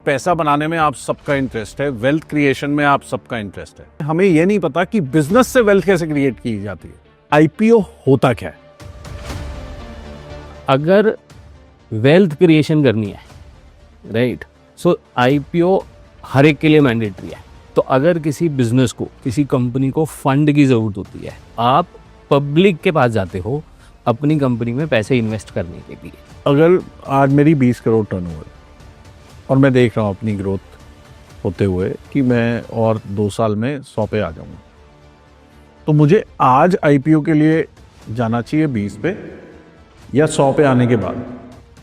पैसा बनाने में आप सबका इंटरेस्ट है, वेल्थ क्रिएशन में आप सबका इंटरेस्ट है। हमें यह नहीं पता कि बिजनेस से वेल्थ कैसे क्रिएट की जाती है। आईपीओ होता क्या है? अगर वेल्थ क्रिएशन करनी है, राइट, सो आईपीओ हर एक के लिए मैंडेटरी है। तो अगर किसी बिजनेस को, किसी कंपनी को फंड की ज़रूरत होती है, आप पब्लिक के पास जाते हो अपनी कंपनी में पैसे इन्वेस्ट करने के लिए। अगर आज मेरी 20 करोड़ टर्नओवर और मैं देख रहा हूँ अपनी ग्रोथ होते हुए कि मैं और 2 साल में 100 पे आ जाऊँगा, तो मुझे आज आईपीओ के लिए जाना चाहिए 20 पे या 100 पे आने के बाद?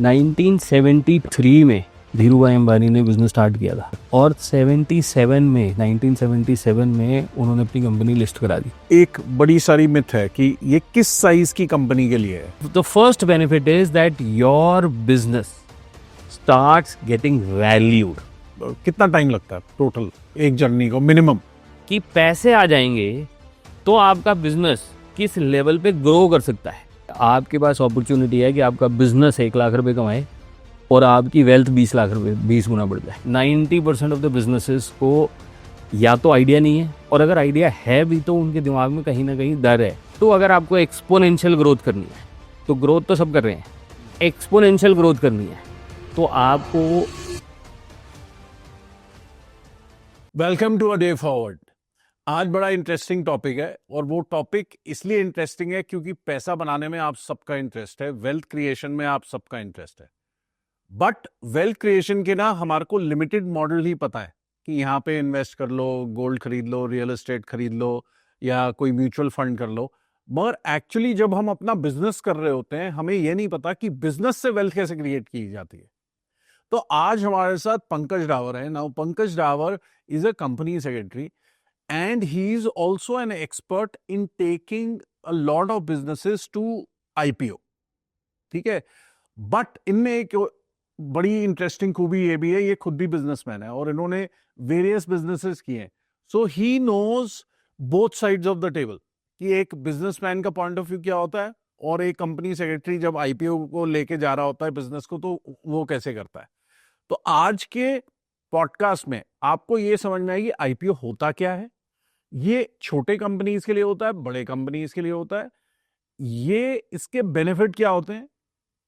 1973 में धीरू भाई अंबानी ने बिजनेस स्टार्ट किया था और 1977 में उन्होंने अपनी कंपनी लिस्ट करा दी। एक बड़ी सारी मिथ है कि ये किस साइज की कंपनी के लिए है। The first benefit is that your business starts getting valued. कितना टाइम लगता है टोटल एक जर्नी को मिनिमम? कि पैसे आ जाएंगे तो आपका बिजनेस किस लेवल पे ग्रो कर सकता है। आपके पास अपॉर्चुनिटी है कि आपका बिजनेस 1 लाख रुपए कमाए और आपकी वेल्थ 20 लाख रुपए 20 गुना बढ़ जाए। 90% ऑफ द बिजनेसेस को या तो आइडिया नहीं है, और अगर आइडिया है भी तो उनके दिमाग में कहीं ना कहीं डर है। तो अगर आपको एक्सपोनेंशियल ग्रोथ करनी है, तो ग्रोथ तो सब कर रहे हैं, एक्सपोनेंशियल ग्रोथ करनी है तो आपको welcome to a day forward. आज बड़ा इंटरेस्टिंग टॉपिक है, और वो टॉपिक इसलिए इंटरेस्टिंग है क्योंकि पैसा बनाने में आप सबका इंटरेस्ट है, वेल्थ क्रिएशन में आप सबका इंटरेस्ट है। बट वेल्थ क्रिएशन के ना हमारे को लिमिटेड मॉडल ही पता है कि यहाँ पे इन्वेस्ट कर लो, गोल्ड खरीद लो, रियल एस्टेट खरीद लो या कोई म्यूचुअल फंड कर लो। मगर एक्चुअली जब हम अपना बिजनेस कर रहे होते हैं, हमें यह नहीं पता कि बिजनेस से वेल्थ कैसे क्रिएट की जाती है। तो आज हमारे साथ पंकज डावर है। Now Pankaj Dawar is a company secretary and he is also an expert in taking a lot of businesses to IPO। ठीक है, बट इनमें एक बड़ी इंटरेस्टिंग खूबी ये भी है, ये खुद भी बिजनेसमैन है और इन्होंने वेरियस बिजनेसेस किए हैं। So he knows both sides of the table कि एक बिजनेसमैन का पॉइंट ऑफ व्यू क्या होता है और एक कंपनी सेक्रेटरी जब आईपीओ को लेके जा रहा होता है बिजनेस को, तो वो कैसे करता है। तो आज के पॉडकास्ट में आपको ये समझ में आएगी आईपीओ होता क्या है, ये छोटे कंपनीज के लिए होता है, बड़े कंपनीज के लिए होता है, ये इसके बेनिफिट क्या होते हैं,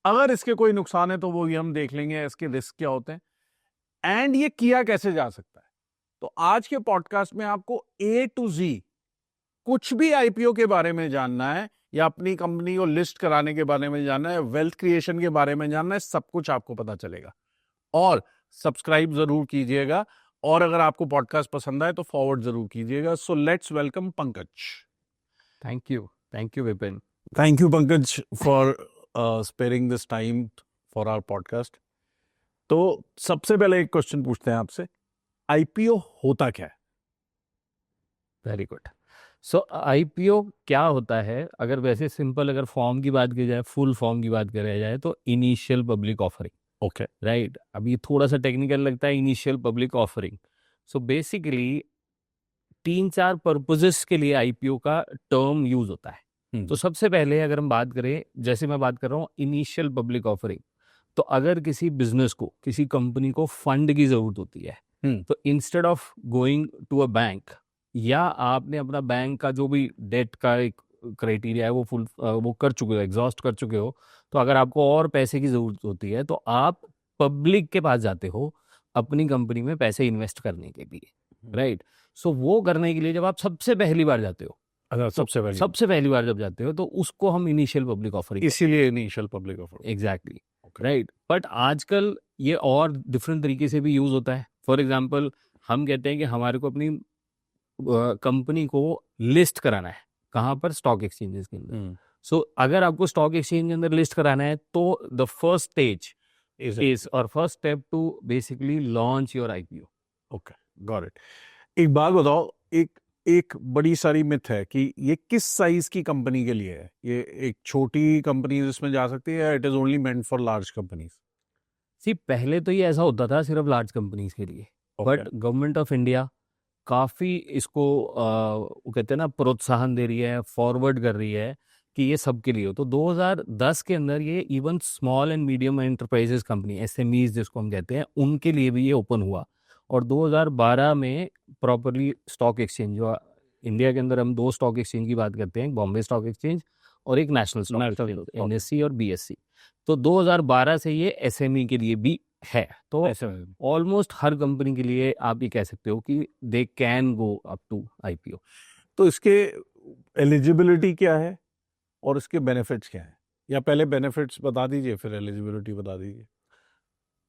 अगर इसके कोई नुकसान है तो वो भी हम देख लेंगे, इसके रिस्क क्या होते हैं, एंड ये किया कैसे जा सकता है। तो आज के पॉडकास्ट में आपको A to Z कुछ भी आईपीओ के बारे में जानना है या अपनी कंपनी को लिस्ट कराने के बारे में जानना है, वेल्थ क्रिएशन के बारे में जानना है, सब कुछ आपको पता चलेगा। और सब्सक्राइब जरूर कीजिएगा, और अगर आपको पॉडकास्ट पसंद आए तो फॉरवर्ड जरूर कीजिएगा। So let's welcome Pankaj. Thank you Vipin. Thank you Pankaj for sparing this time for our podcast. तो सबसे पहले एक क्वेश्चन पूछते हैं आपसे, आईपीओ होता क्या है? Very good. सो आईपीओ क्या होता है, अगर वैसे सिंपल अगर फॉर्म की बात की जाए, फुल फॉर्म की बात करी जाए, तो initial public offering. Okay, right, अब ये थोड़ा सा टेक्निकल लगता है, initial public offering. So basically 3-4 purposes के लिए आईपीओ का टर्म यूज होता है। तो सबसे पहले अगर हम बात करें, जैसे मैं बात कर रहा हूँ इनिशियल पब्लिक ऑफरिंग, तो अगर किसी बिजनेस को, किसी कंपनी को फंड की जरूरत होती है, तो instead of going to a bank, या आपने अपना बैंक का जो भी डेट का एक क्राइटेरिया है वो कर चुके हो, एग्जॉस्ट कर चुके हो, तो अगर आपको और पैसे की जरूरत होती है तो आप पब्लिक के पास जाते हो अपनी कंपनी में पैसे इन्वेस्ट करने के लिए, राइट। सो वो करने के लिए जब आप सबसे पहली बार जाते हो, सबसे पहली बार जब जाते हो, तो उसको हम इनिशियल पब्लिक ऑफरिंग, इसीलिए initial public offer. Exactly, right. But आजकल ये और डिफरेंट तरीके से भी यूज होता है। फॉर एग्जाम्पल, हम कहते हैं कि हमारे को अपनी कंपनी को लिस्ट कराना है, कहाँ पर? स्टॉक एक्सचेंजेस के अंदर। सो अगर आपको स्टॉक एक्सचेंज के अंदर लिस्ट कराना है, तो द फर्स्ट स्टेज इज और first step to basically launch your IPO. Okay, got it. एक बात बताओ, एक बड़ी सारी मिथ है कि ये किस साइज की कंपनी के लिए है। ये एक छोटी कंपनी इसमें जा सकती है या it is only meant for large companies? See, पहले तो ये ऐसा होता था सिर्फ लार्ज कंपनीज के लिए, बट गवर्नमेंट ऑफ इंडिया काफ़ी इसको वो कहते हैं ना, प्रोत्साहन दे रही है, फॉरवर्ड कर रही है कि ये सबके लिए हो। तो 2010 के अंदर ये even small and medium enterprises company, SMEs जिसको हम कहते हैं, उनके लिए भी ये ओपन हुआ। और 2012 में प्रॉपरली स्टॉक एक्सचेंज, जो इंडिया के अंदर हम 2 स्टॉक एक्सचेंज की बात करते हैं, बॉम्बे स्टॉक एक्सचेंज और एक नेशनल स्टॉक एक्सचेंज, एनएससी और बीएससी। तो 2012 से ये एसएमई के लिए भी है। तो ऑलमोस्ट हर कंपनी के लिए आप ये कह सकते हो कि they can go up to IPO. तो इसके एलिजिबिलिटी क्या है और इसके बेनिफिट्स क्या है, या पहले बेनिफिट्स बता दीजिए फिर एलिजिबिलिटी बता दीजिए।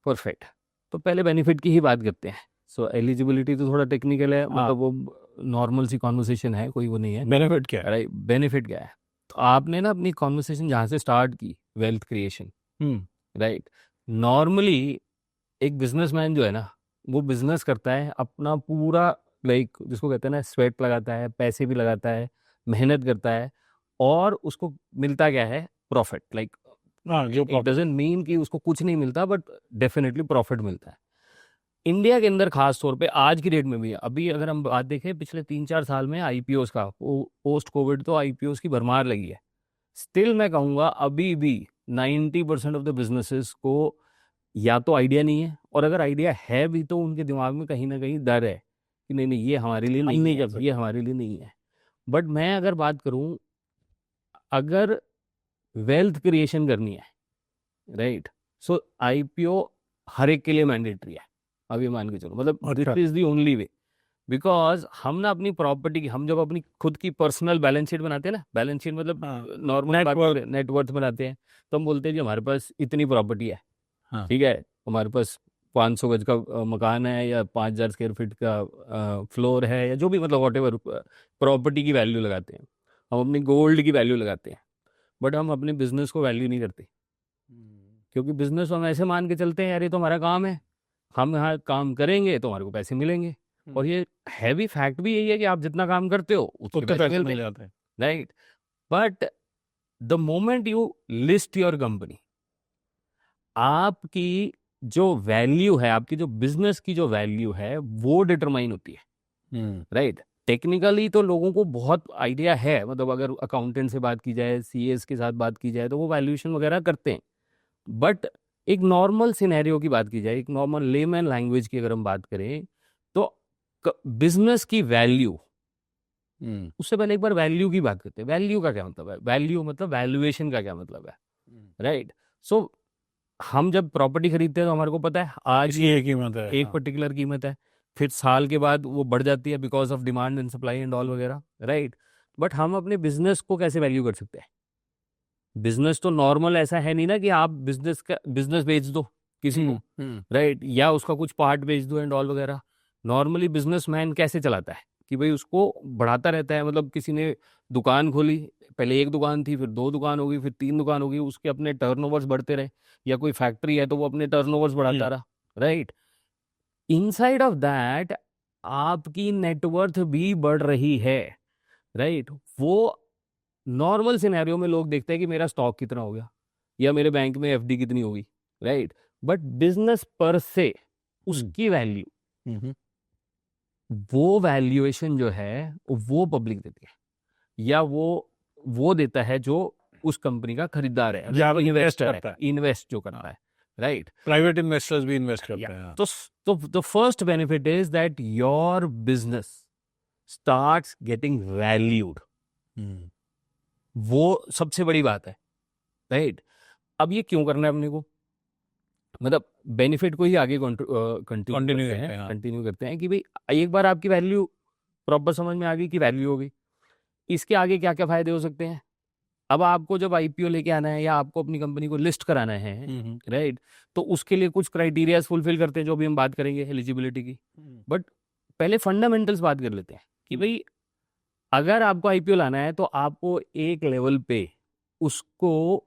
परफेक्ट। तो पहले बेनिफिट की ही बात करते हैं। सो एलिजिबिलिटी तो थोड़ा टेक्निकल है, मतलब वो नॉर्मल सी कॉन्वर्सेशन है, कोई वो नहीं है। बेनिफिट क्या है? राइट, बेनिफिट क्या है? तो आपने ना अपनी कॉन्वर्सेशन जहाँ से स्टार्ट की, वेल्थ क्रिएशन, राइट। नॉर्मली एक बिजनेसमैन जो है ना, वो बिजनेस करता है अपना पूरा, लाइक जिसको कहते हैं ना, स्वेट लगाता है, पैसे भी लगाता है, मेहनत करता है, और उसको मिलता क्या है? प्रॉफिट। लाइक जो इट डजंट मीन कि उसको कुछ नहीं मिलता, बट डेफिनेटली प्रॉफिट मिलता है। इंडिया के अंदर खास तौर पे आज की डेट में भी, अभी अगर हम बात देखें पिछले 3-4 साल में आईपीओस का, पोस्ट कोविड तो आईपीओस की भरमार लगी है। स्टिल मैं कहूँगा अभी भी 90% ऑफ द बिजनेसेस को या तो आइडिया नहीं है, और अगर आइडिया है भी तो उनके दिमाग में कहीं ना कहीं डर है कि नहीं नहीं, ये हमारे लिए नहीं है, ये हमारे लिए नहीं है। बट मैं अगर बात करूँ, अगर वेल्थ क्रिएशन करनी है, राइट, सो आईपीओ हर एक के लिए मैंडेटरी है। अभी मान के चलो, मतलब this is the only way. Because हम ना अपनी प्रॉपर्टी की, हम जब अपनी खुद की पर्सनल बैलेंस शीट बनाते हैं ना, बैलेंस शीट मतलब नॉर्मल नेटवर्थ बनाते हैं, तो हम बोलते हैं कि हमारे पास इतनी प्रॉपर्टी है, ठीक है, हमारे पास 500 गज का मकान है, या 5000 स्क्वायर फीट का फ्लोर है, या जो भी, मतलब वॉटेवर प्रॉपर्टी की वैल्यू लगाते हैं। हम अपनी गोल्ड की वैल्यू लगाते हैं, बट हम अपने बिजनेस को वैल्यू नहीं करते, क्योंकि बिजनेस हम ऐसे मान के चलते हैं, यार ये तो हमारा काम है, हम यहाँ काम करेंगे तो हमारे को पैसे मिलेंगे। और ये हैवी फैक्ट भी यही है कि आप जितना काम करते हो उतने पैसे मिल जाते हैं, right. But the moment you list your company, आपकी जो वैल्यू है, आपकी जो बिजनेस की जो वैल्यू है, वो डिटरमाइन होती है, राइट। टेक्निकली तो लोगों को बहुत आइडिया है, मतलब अगर अकाउंटेंट से बात की जाए, सीएस के साथ बात की जाए, तो वो वैल्यूएशन वगैरह करते हैं। बट एक नॉर्मल सिनेरियो की बात की जाए, एक नॉर्मल लेमैन लैंग्वेज की अगर हम बात करें, तो बिजनेस की वैल्यू, उससे पहले एक बार वैल्यू की बात करते हैं। वैल्यू का क्या मतलब है? वैल्यू मतलब वैल्यूएशन का क्या मतलब है, राइट। सो हम जब प्रॉपर्टी खरीदते हैं तो हमारे को पता है आज ये कीमत है, एक पर्टिकुलर कीमत है, फिर साल के बाद वो बढ़ जाती है because of demand and supply and all वगैरह, राइट। बट हम अपने बिजनेस को कैसे वैल्यू कर सकते हैं? बिजनेस तो नॉर्मल ऐसा है नहीं ना कि आप बिजनेस बेच दो किसी को, राइट, या उसका कुछ पार्ट बेच दो एंड ऑल वगैरह। नॉर्मली बिजनेसमैन कैसे चलाता है कि भाई उसको बढ़ाता रहता है। मतलब किसी ने दुकान खोली, पहले 1 दुकान थी, फिर 2 दुकान होगी, फिर 3 दुकान होगी, उसके अपने टर्नओवर्स बढ़ते रहे, या कोई फैक्ट्री है तो वो अपने टर्नओवर्स बढ़ाता रहा, राइट। इनसाइड ऑफ दैट आपकी नेटवर्थ भी बढ़ रही है, राइट। वो नॉर्मल सिनेरियो में लोग देखते हैं कि मेरा स्टॉक कितना हो गया, या मेरे बैंक में एफडी कितनी होगी, राइट। बट बिजनेस पर से उसकी वैल्यू, वो वैल्यूएशन जो है वो पब्लिक देती है, या वो देता है जो उस कंपनी का खरीदार है, या इन्वेस्टर है, इन्वेस्ट जो करता है, राइट। प्राइवेट इन्वेस्टर्स भी इन्वेस्ट करते हैं। तो the first benefit is that your business starts getting valued. वो सबसे बड़ी बात है, राइट। अब ये क्यों करना है अपने को? मतलब बेनिफिट को ही आगे कंटिन्यू करते हैं कि भाई एक बार आपकी वैल्यू प्रॉपर समझ में आ गई कि वैल्यू हो गई, इसके आगे क्या क्या फायदे हो सकते हैं। अब आपको जब आईपीओ लेके आना है, या आपको अपनी कंपनी को लिस्ट कराना है, राइट, तो उसके लिए कुछ क्राइटेरियाज फुलफिल करते हैं, जो भी हम बात करेंगे एलिजिबिलिटी की। बट पहले फंडामेंटल्स बात कर लेते हैं कि भाई अगर आपको आईपीओ लाना है तो आपको एक लेवल पे उसको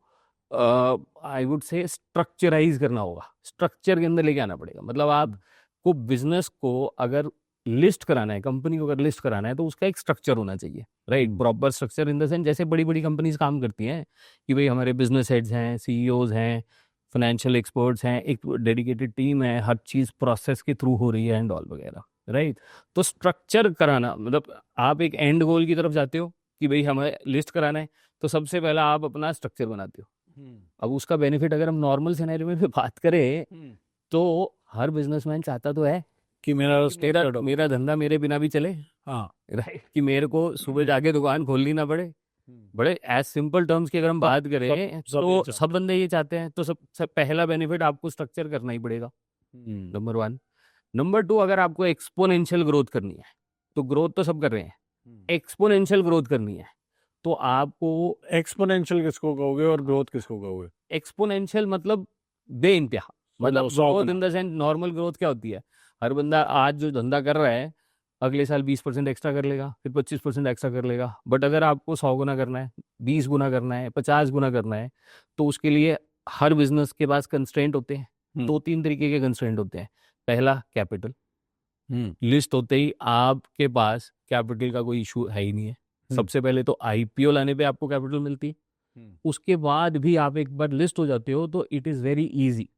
आई वुड से स्ट्रक्चराइज करना होगा, स्ट्रक्चर के अंदर लेके आना पड़ेगा। मतलब आपको बिजनेस को अगर लिस्ट कराना है, कंपनी को अगर लिस्ट कराना है, तो उसका एक स्ट्रक्चर होना चाहिए, right. Proper structure in the sense जैसे बड़ी बड़ी कंपनीज काम करती हैं कि भाई हमारे बिजनेस हेड्स हैं, सीईओज हैं, फाइनेंशियल एक्सपर्ट्स हैं, एक डेडिकेटेड टीम है, हर चीज प्रोसेस के थ्रू हो रही है एंड ऑल वगैरह, राइट। तो स्ट्रक्चर कराना मतलब आप एक एंड गोल की तरफ जाते हो कि भाई हमें लिस्ट कराना है, तो सबसे पहला आप अपना स्ट्रक्चर बनाते हो। अब उसका बेनिफिट अगर हम नॉर्मल सिनेरियो में भी बात करें तो हर बिजनेसमैन चाहता तो है कि मेरा मेरा धंधा मेरे बिना भी चले, हाँ राइट, कि मेरे को सुबह जाके दुकान खोलनी ना पड़े। बड़े एज सिंपल टर्म्स की अगर हम बात करें सब ये तो चाहते सब बंदे ये चाहते हैं। तो सब पहला बेनिफिट आपको स्ट्रक्चर करना ही पड़ेगा, नंबर 1। नंबर 2, अगर आपको एक्सपोनेंशियल ग्रोथ करनी है, तो ग्रोथ तो सब कर रहे हैं, एक्सपोनेंशियल ग्रोथ करनी है तो आपको एक्सपोनेंशियल किसको कहोगे और ग्रोथ किसको कहोगे? एक्सपोनेंशियल मतलब बेइंतहा, मतलब 100 growth Guna. In the sense normal growth क्या होती है, हर बंदा आज जो धंधा कर रहा है अगले साल 20% एक्स्ट्रा कर लेगा, फिर 25% एक्स्ट्रा कर लेगा। बट अगर आपको 100 गुना करना है, 20 गुना करना है, 50 गुना करना है, तो उसके लिए हर बिजनेस के पास कंस्ट्रेंट होते हैं। 2-3 तरीके के कंस्ट्रेंट होते हैं। पहला कैपिटल, लिस्ट होते ही आपके पास कैपिटल का कोई इशू है ही नहीं है। सबसे पहले तो आईपीओ लाने पे आपको कैपिटल मिलती है, उसके बाद भी आप एक बार लिस्ट हो जाते हो तो it is very easy,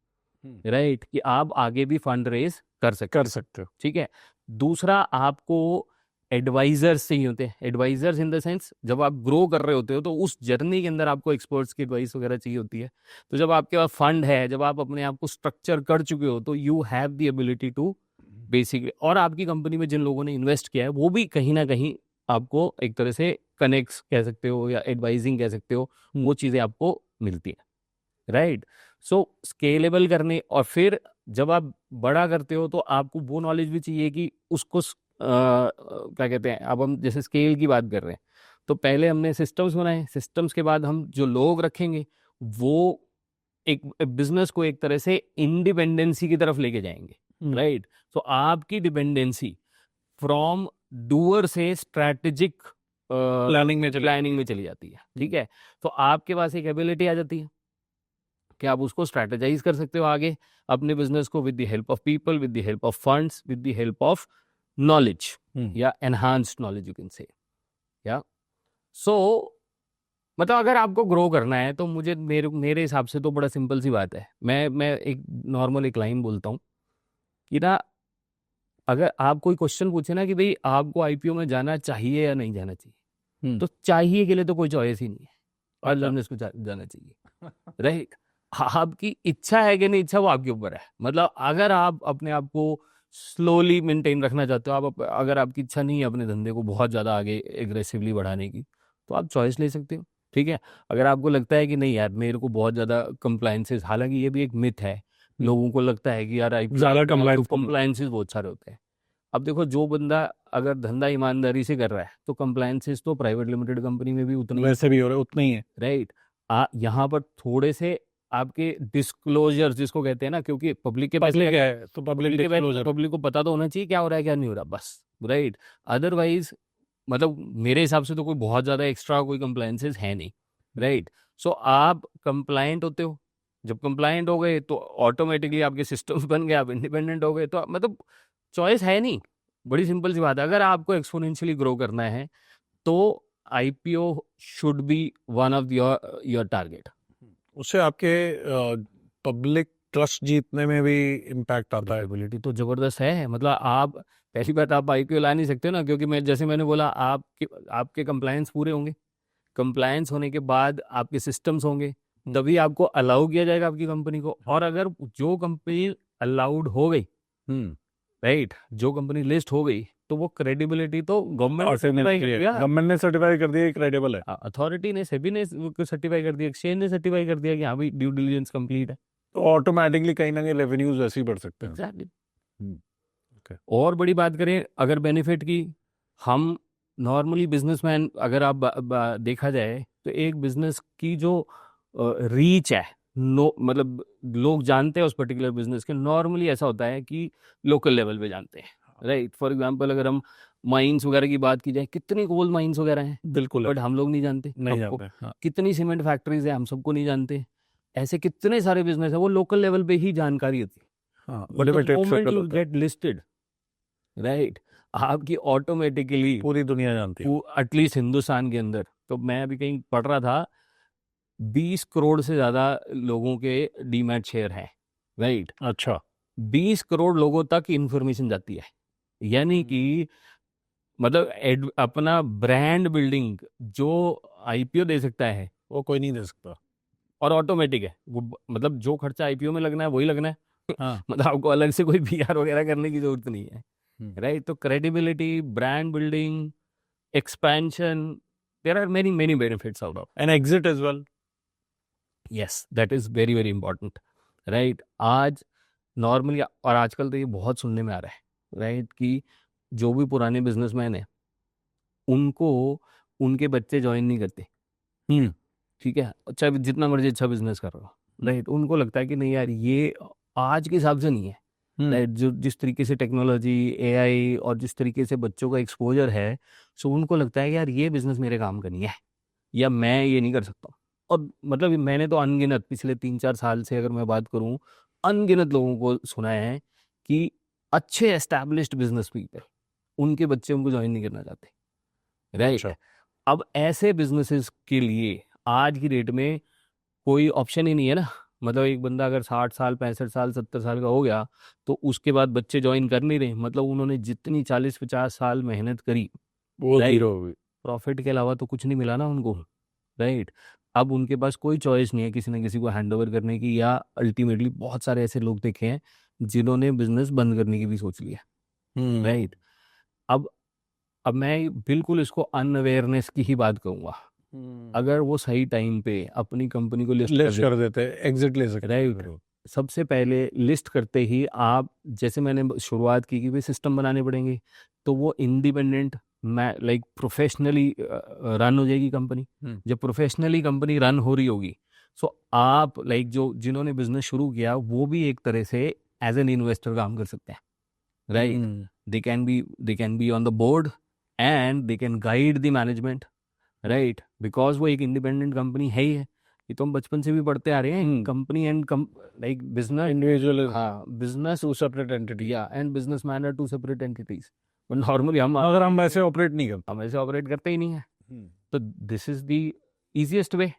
right, कि आप आगे भी फंड रेज कर सकते हो। ठीक है। दूसरा, आपको एडवाइजर्स चाहिए होते हैं। एडवाइजर्स इन द सेंस, जब आप ग्रो कर रहे होते हो तो उस जर्नी के अंदर आपको एक्सपर्ट्स की एडवाइस वगैरह चाहिए होती है। तो जब आपके पास फंड है, जब आप अपने आप को स्ट्रक्चर कर चुके हो, तो you have the ability to basically, और आपकी कंपनी में जिन लोगों ने इन्वेस्ट किया है वो भी कहीं ना कहीं आपको एक तरह से कनेक्ट्स कह सकते हो या एडवाइजिंग कह सकते हो, वो चीज़ें आपको मिलती है, राइट। सो स्केलेबल करने, और फिर जब आप बड़ा करते हो तो आपको वो नॉलेज भी चाहिए कि उसको क्या कहते हैं, अब हम जैसे स्केल की बात कर रहे हैं तो पहले हमने सिस्टम्स बनाए, सिस्टम्स के बाद हम जो लोग रखेंगे वो एक बिजनेस को एक तरह से इंडिपेंडेंसी की तरफ लेके जाएंगे, राइट। तो आपकी डिपेंडेंसी फ्रॉम डूअर से स्ट्रैटेजिक प्लानिंग में चली जाती है। ठीक है। तो आपके पास एक एबिलिटी आ जाती है कि आप उसको स्ट्रैटेजाइज कर सकते हो आगे अपने बिजनेस को, with the help of people, with the help of funds, with the help of knowledge या enhanced knowledge you can say, या सो मतलब अगर आपको ग्रो करना है तो मेरे हिसाब से तो बड़ा सिंपल सी बात है। मैं एक नॉर्मल एक लाइन बोलता हूँ कि ना, अगर आप कोई क्वेश्चन पूछे ना कि भाई आपको आईपीओ में जाना चाहिए या नहीं जाना चाहिए, तो चाहिए के लिए तो कोई चॉइस ही नहीं है, और बिजनेस को जाना चाहिए, राइट। आपकी इच्छा है कि नहीं इच्छा, वो आपके ऊपर है। मतलब अगर आप अपने आप को स्लोली मेंटेन रखना चाहते हो, अगर आपकी इच्छा नहीं है अपने धंधे को बहुत ज़्यादा आगे एग्रेसिवली बढ़ाने की, तो आप चॉइस ले सकते हो। ठीक है। अगर आपको लगता है कि नहीं यार मेरे को बहुत ज़्यादा कंप्लायंसेस, हालांकि ये भी एक मिथ है, लोगों को लगता है कि यार ज़्यादा कंप्लायंसेस बहुत सारे होते हैं। अब देखो, जो बंदा अगर धंधा ईमानदारी से कर रहा है तो कंप्लायंसेस तो प्राइवेट लिमिटेड कंपनी में भी उतने वैसे भी हो रहे उतना ही है, राइट। यहाँ पर थोड़े से आपके डिस्क्लोजर्स जिसको कहते हैं ना, क्योंकि पब्लिक के पास क्या है तो पब्लिक को पता तो होना चाहिए क्या हो रहा है क्या नहीं हो रहा, बस, राइट। अदरवाइज मतलब मेरे हिसाब से तो कोई बहुत ज़्यादा एक्स्ट्रा कोई कंप्लायंसेस है नहीं, राइट। सो आप कंप्लायंट होते हो, जब कंप्लायंट हो गए तो ऑटोमेटिकली आपके सिस्टम्स बन गए, आप इंडिपेंडेंट हो गए, तो मतलब चॉइस है नहीं। बड़ी सिंपल सी बात है। अगर आपको एक्सपोनेंशियली ग्रो करना है तो IPO should be one of your target. उससे आपके पब्लिक ट्रस्ट जीतने में भी इम्पैक्ट आता है। एबिलिटी तो जबरदस्त है। मतलब आप पहली बात, आप आईपीओ ला नहीं सकते ना, क्योंकि मैंने बोला आपके कंप्लायंस पूरे होंगे, कंप्लायंस होने के बाद आपके सिस्टम्स होंगे, तभी आपको अलाउ किया जाएगा आपकी कंपनी को। और अगर जो कंपनी अलाउड हो गई, राइट, जो कंपनी लिस्ट हो गई, तो वो क्रेडिबिलिटी तो गवर्नमेंट ने सर्टिफाई कर दिया क्रेडिबल है, अथॉरिटी ने, सेबी ने सर्टिफाई कर दिया, एक्सचेंज ने सर्टिफाई कर दिया कि हाँ भाई ड्यू डिलिजेंस कंप्लीट है, तो ऑटोमेटिकली कहीं ना कहीं रेवेन्यूज वैसे ही बढ़ सकते हैं। एग्जैक्टली। और बड़ी बात करें अगर बेनिफिट की, हम नॉर्मली बिजनेसमैन अगर आप देखा जाए तो एक बिजनेस की जो रीच है, मतलब लोग जानते हैं उस पर्टिकुलर बिजनेस के, नॉर्मली ऐसा होता है कि लोकल लेवल पे जानते हैं, राइट। फॉर एग्जांपल अगर हम माइंस वगैरह की बात की जाए, कितनी कोल माइंस वगैरह हैं, बिल्कुल, बट हम लोग नहीं जानते। हाँ। कितनी सीमेंट फैक्ट्रीज है, हम सबको नहीं जानते। ऐसे कितने सारे बिजनेस है, वो लोकल लेवल पे ही जानकारी होती है। हाँ, गेट लिस्टेड, राइट, आपकी ऑटोमेटिकली पूरी दुनिया जानती है, एटलीस्ट हिंदुस्तान के अंदर। तो मैं अभी कहीं पढ़ रहा था, 20 करोड़ से ज्यादा लोगों के डीमैट शेयर हैं, राइट। अच्छा, 20 करोड़ लोगों तक इंफॉर्मेशन जाती है, यानी कि मतलब अपना ब्रांड बिल्डिंग जो आईपीओ दे सकता है वो कोई नहीं दे सकता। और ऑटोमेटिक है वो, मतलब जो खर्चा आईपीओ में लगना है वही लगना है। हाँ। मतलब आपको अलग से कोई पीआर वगैरह करने की जरूरत नहीं है, हम्म। राइट? तो credibility, brand building, expansion, there are many many benefits out of. And exit as well. Yes, that is very very important, right? आज नॉर्मली, और आजकल तो ये बहुत सुनने में आ रहा है, राइट, कि जो भी पुराने बिजनेसमैन है उनको उनके बच्चे ज्वाइन नहीं करते, ठीक है, चाहे जितना मर्जी अच्छा बिजनेस कर रहा हो, राइट? उनको लगता है कि नहीं यार, ये आज के हिसाब से नहीं है, राइट? जो जिस तरीके से टेक्नोलॉजी, एआई और जिस तरीके से बच्चों का एक्सपोजर है, सो उनको लगता है कि यार ये बिजनेस मेरे काम का नहीं है, या मैं ये नहीं कर सकता। और मतलब मैंने तो अनगिनत पिछले 3-4 साल से अगर मैं बात करूं, अनगिनत लोगों को सुना है कि अच्छे एस्टैब्लिश्ड बिजनेस पीपल, उनके बच्चे उनको ज्वाइन नहीं करना चाहते, राइट? अच्छा। अब ऐसे बिजनेसेस के लिए आज की डेट में कोई ऑप्शन ही नहीं है ना। मतलब एक बंदा अगर 60 साल, 65 साल, 70 साल का हो गया, तो उसके बाद बच्चे ज्वाइन कर नहीं रहे, मतलब उन्होंने जितनी 40-50 साल मेहनत करी, वो राइट, जीरो होगी। प्रॉफिट के अलावा तो कुछ नहीं मिला ना उनको, राइट? अब उनके पास कोई चॉइस नहीं है किसी ना किसी को हैंड ओवर करने की, या अल्टीमेटली बहुत सारे ऐसे लोग देखे हैं जिन्होंने बिजनेस बंद करने की भी सोच लिया, राइट? अब अब मैं बिल्कुल इसको अनअवेयरनेस की ही बात करूंगा। अगर वो सही टाइम पे अपनी कंपनी को लिस्ट कर देते, एग्जिट ले सकते, राइट, सबसे पहले लिस्ट करते ही आप, जैसे मैंने शुरुआत की कि वे सिस्टम बनाने पड़ेंगे, तो वो इंडिपेंडेंट, मैं लाइक प्रोफेशनली रन हो जाएगी कंपनी। जब प्रोफेशनली कंपनी रन हो रही होगी, सो आप लाइक जो जिन्होंने बिजनेस शुरू किया वो भी एक तरह से एज एन इन्वेस्टर काम कर सकते हैं, right? They can be on the board and they can guide the management, right? Because वो एक इंडिपेंडेंट कंपनी है ही है। ये तो हम बचपन से भी पढ़ते आ रहे हैं, company and like business individual, हाँ, बिजनेस टू सेपरेट एंटिटी। या and businessman are two separate entities. Normally अगर हम ऐसे ऑपरेट नहीं करते, हम ऐसे ऑपरेट करते ही नहीं है। तो this is the easiest way.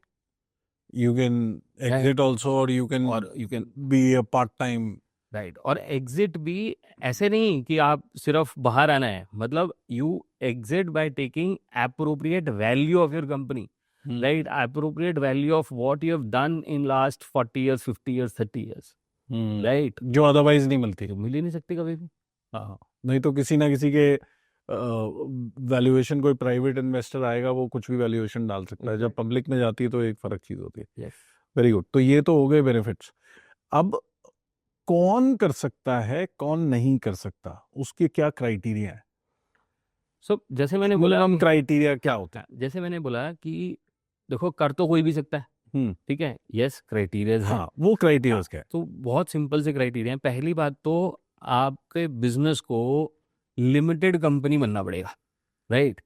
You can exit also, और you can be a part time, right? और एग्जिट भी ऐसे नहीं कि आप सिर्फ बाहर आना है, मतलब you exit by taking appropriate value of your company, right? Appropriate value of what you have done in last 40 years, 50 years, 30 years, right? जो अदरवाइज नहीं मिलती। मिल ही नहीं सकती कभी भी। हाँ, नहीं तो किसी ना किसी के वैल्यूएशन, कोई प्राइवेट इन्वेस्टर आएगा वो कुछ भी वैल्यूएशन डाल सकता है, जब पब्लिक में जाती है तो एक फर्क चीज होती है। Very good. तो ये तो हो गए बेनिफिट्स। अब कौन कर सकता है, कौन नहीं कर सकता, उसके क्या क्राइटेरिया है? सो जैसे मैंने बोला, मिनिमम क्राइटेरिया क्या होता है? जैसे मैंने बोला कि देखो, कर तो कोई भी सकता है, ठीक है, यस, क्राइटेरिया है। हाँ, वो क्राइटेरिया क्या है? तो बहुत सिंपल से क्राइटेरिया है। पहली बात तो आपके बिजनेस को लिमिटेड कंपनी बनना पड़ेगा, राइट?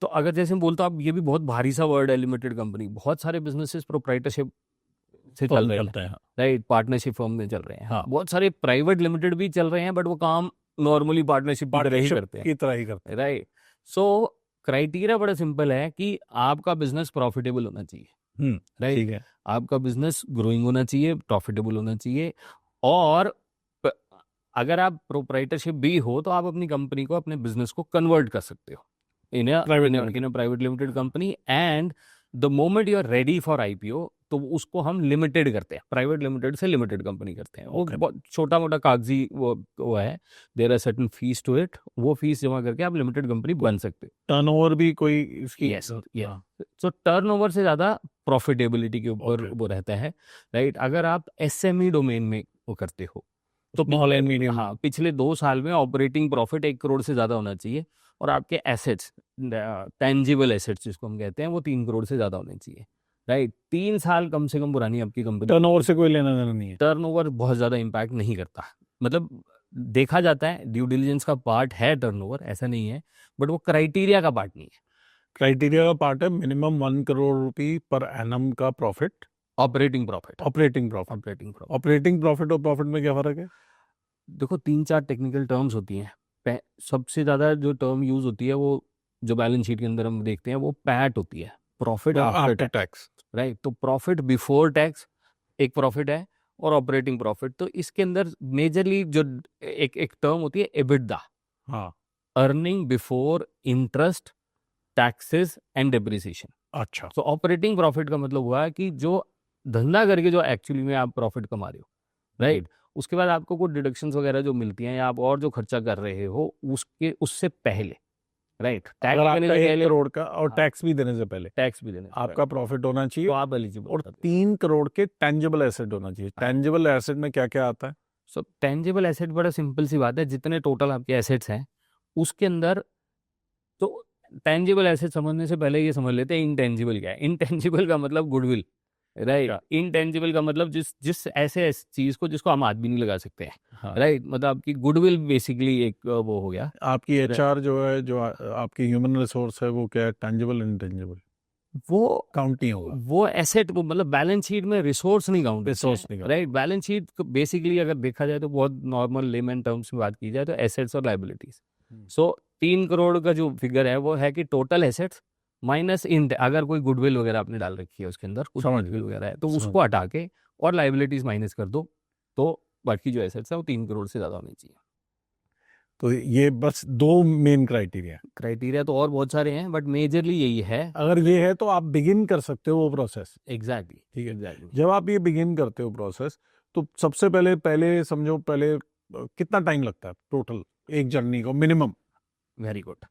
तो अगर जैसे मैं बोलता हूँ, आप, ये भी बहुत भारी सा वर्ड है लिमिटेड कंपनी। बहुत सारे बिजनेसेस प्रोप्राइटरशिप से चल रहे हैं, राइट? पार्टनरशिप फॉर्म में चल रहे हैं। हाँ। बहुत सारे प्राइवेट लिमिटेड भी चल रहे हैं, बट वो काम नॉर्मली पार्टनरशिप की तरह ही करते हैं, की तरह ही करते हैं, राइट? सो क्राइटेरिया बड़ा सिंपल है कि आपका बिजनेस प्रॉफिटेबल होना चाहिए, राइट? ठीक है। आपका बिजनेस ग्रोइंग होना चाहिए, प्रॉफिटेबल होना चाहिए, और अगर आप प्रोप्राइटरशिप भी हो तो आप अपनी कंपनी को, अपने बिजनेस को कन्वर्ट कर सकते हो in a private limited company. And the moment you are ready for IPO, तो उसको हम लिमिटेड करते हैं, प्राइवेट लिमिटेड से लिमिटेड कंपनी करते हैं। वो बहुत छोटा मोटा कागजी वो है, there are certain fees to it, वो फीस जमा करके आप लिमिटेड कंपनी बन सकते हो। टर्नओवर भी कोई इसकी? यस, सो टर्नओवर से ज्यादा प्रॉफिटेबिलिटी के ऊपर वो रहता है, राइट? अगर आप एसएमई डोमेन में वो करते हो तो स्मॉल एंड मीडियम, हाँ, पिछले 2 साल में ऑपरेटिंग प्रॉफिट 1 करोड़ से ज्यादा होना चाहिए, और आपके एसेट्स, टेंजिबल एसेट्स जिसको हम कहते हैं, वो 3 करोड़ से ज्यादा होने चाहिए, राइट? 3 साल कम से कम पुरानी आपकी कंपनी। टर्नओवर से कोई लेना देना नहीं है? टर्नओवर बहुत ज्यादा इम्पैक्ट नहीं करता, मतलब देखा जाता है, ड्यू डिलिजेंस का पार्ट है टर्नओवर, ऐसा नहीं है, बट वो क्राइटेरिया का पार्ट नहीं है। क्राइटेरिया का पार्ट है मिनिमम 1 करोड़ रुपए पर एनम का profit, operating profit. Operating profit और प्रॉफिट में क्या फर्क है? देखो, 3-4 टेक्निकल टर्म्स होती हैं। सबसे ज्यादा जो टर्म यूज होती है, वो जो बैलेंस शीट के अंदर हम देखते हैं, वो पैट होती है, प्रॉफिट आफ्टर टैक्स, राइट? तो प्रॉफिट बिफोर टैक्स एक प्रॉफिट है, और ऑपरेटिंग प्रॉफिट। तो इसके अंदर मेजरली जो एक टर्म होती है, एबिटडा, हाँ, earning before interest, taxes and depreciation, अच्छा, तो ऑपरेटिंग प्रॉफिट का मतलब हुआ कि जो धंधा करके जो एक्चुअली में आप प्रॉफिट कमा रहे हो, राइट, उसके बाद आपको कुछ डिडक्शंस वगैरह जो मिलती हैं या आप और जो खर्चा कर रहे हो उसके उससे पहले, राइट, टैक्स अगर देने आपका से 1 पहले, करोड़ का और हाँ, टैक्स भी देने से पहले टैक्स भी देने से आपका प्रॉफिट होना पहले, चाहिए तो आप एलिजिबल और होते हो। 3 करोड़ के टेंजिबल एसेट होना चाहिए। टेंजिबल एसेट में क्या क्या आता है? सो टेंजिबल एसेट बड़ा सिंपल सी बात है, जितने टोटल आपके एसेट्स हैं उसके अंदर, तो टेंजिबल एसेट समझने से पहले ये समझ लेते हैं इनटेंजिबल क्या है। इनटेंजिबल का मतलब गुडविल, राइट, इनटेंजिबल का मतलब जिस जिस ऐसे चीज को जिसको हम हाथ भी नहीं लगा सकते हैं, हाँ, राइट, मतलब आपकी गुडविल बेसिकली एक वो हो गया। आपकी एचआर जो है, जो आपकी ह्यूमन रिसोर्स है, वो क्या है? टेंजिबल इंटेंजिबल वो काउंट नहीं होगा, वो एसेट, वो मतलब बैलेंस शीट में रिसोर्स नहीं काउंट, रिसोर्स नहीं राइट। बैलेंस शीट बेसिकली अगर देखा जाए तो बहुत नॉर्मल लेमन टर्म्स में बात की जाए तो एसेट्स और लाइबिलिटीज। सो 3 करोड़ का जो फिगर है वो है कि टोटल एसेट्स माइनस इन, अगर कोई गुडविल वगैरह आपने डाल रखी है उसके अंदर, कुछ समझ गुडविल वगैरह है तो समझ। उसको हटा के और लाइबिलिटीज माइनस कर दो, तो बाकी जो एसेट्स है वो 3 करोड़ से ज़्यादा होनी चाहिए। तो ये बस 2 मेन क्राइटेरिया। क्राइटेरिया तो और बहुत सारे हैं बट मेजरली यही है। अगर ये है तो आप बिगिन कर सकते हो वो प्रोसेस। एग्जैक्टली, ठीक है, एग्जैक्टली। जब आप ये बिगिन करते हो प्रोसेस, तो सबसे पहले पहले समझो, पहले कितना टाइम लगता है टोटल एक जर्नी को मिनिमम? Very good.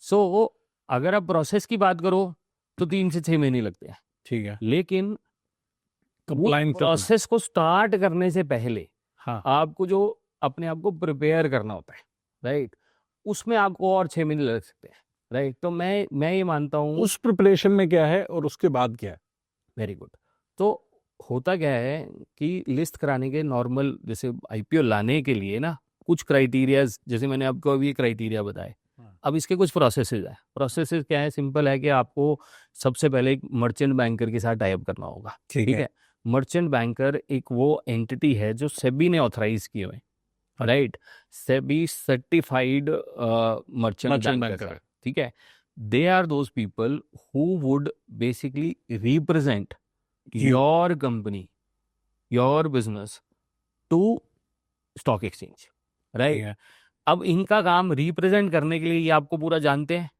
सो अगर आप प्रोसेस की बात करो तो 3 से 6 महीने लगते हैं, ठीक है, लेकिन कंप्लाइंस प्रोसेस को स्टार्ट करने से पहले हाँ, आपको जो अपने आप को प्रिपेयर करना होता है, राइट, उसमें आपको और 6 महीने लग सकते हैं, राइट। तो मैं ये मानता हूँ, उस प्रिपरेशन में क्या है और उसके बाद क्या है? Very good. तो होता क्या है कि लिस्ट कराने के नॉर्मल, जैसे आईपीओ लाने के लिए ना कुछ क्राइटेरियाज, जैसे मैंने आपको अभी क्राइटेरिया बताए, अब इसके कुछ प्रोसेसेस है। प्रोसेसेस क्या है? सिंपल है कि आपको सबसे पहले एक मर्चेंट बैंकर के साथ टाई अप करना होगा, ठीक ठीक है, है। मर्चेंट बैंकर एक वो एंटिटी है जो सेबी ने ऑथराइज किए हुए, right, SEBI certified merchant merchant banker, banker. ठीक है। They are those people who would basically represent your company, your business to stock exchange, ठीक राइट। है, अब इनका काम रिप्रेजेंट करने के लिए ये आपको पूरा जानते हैं,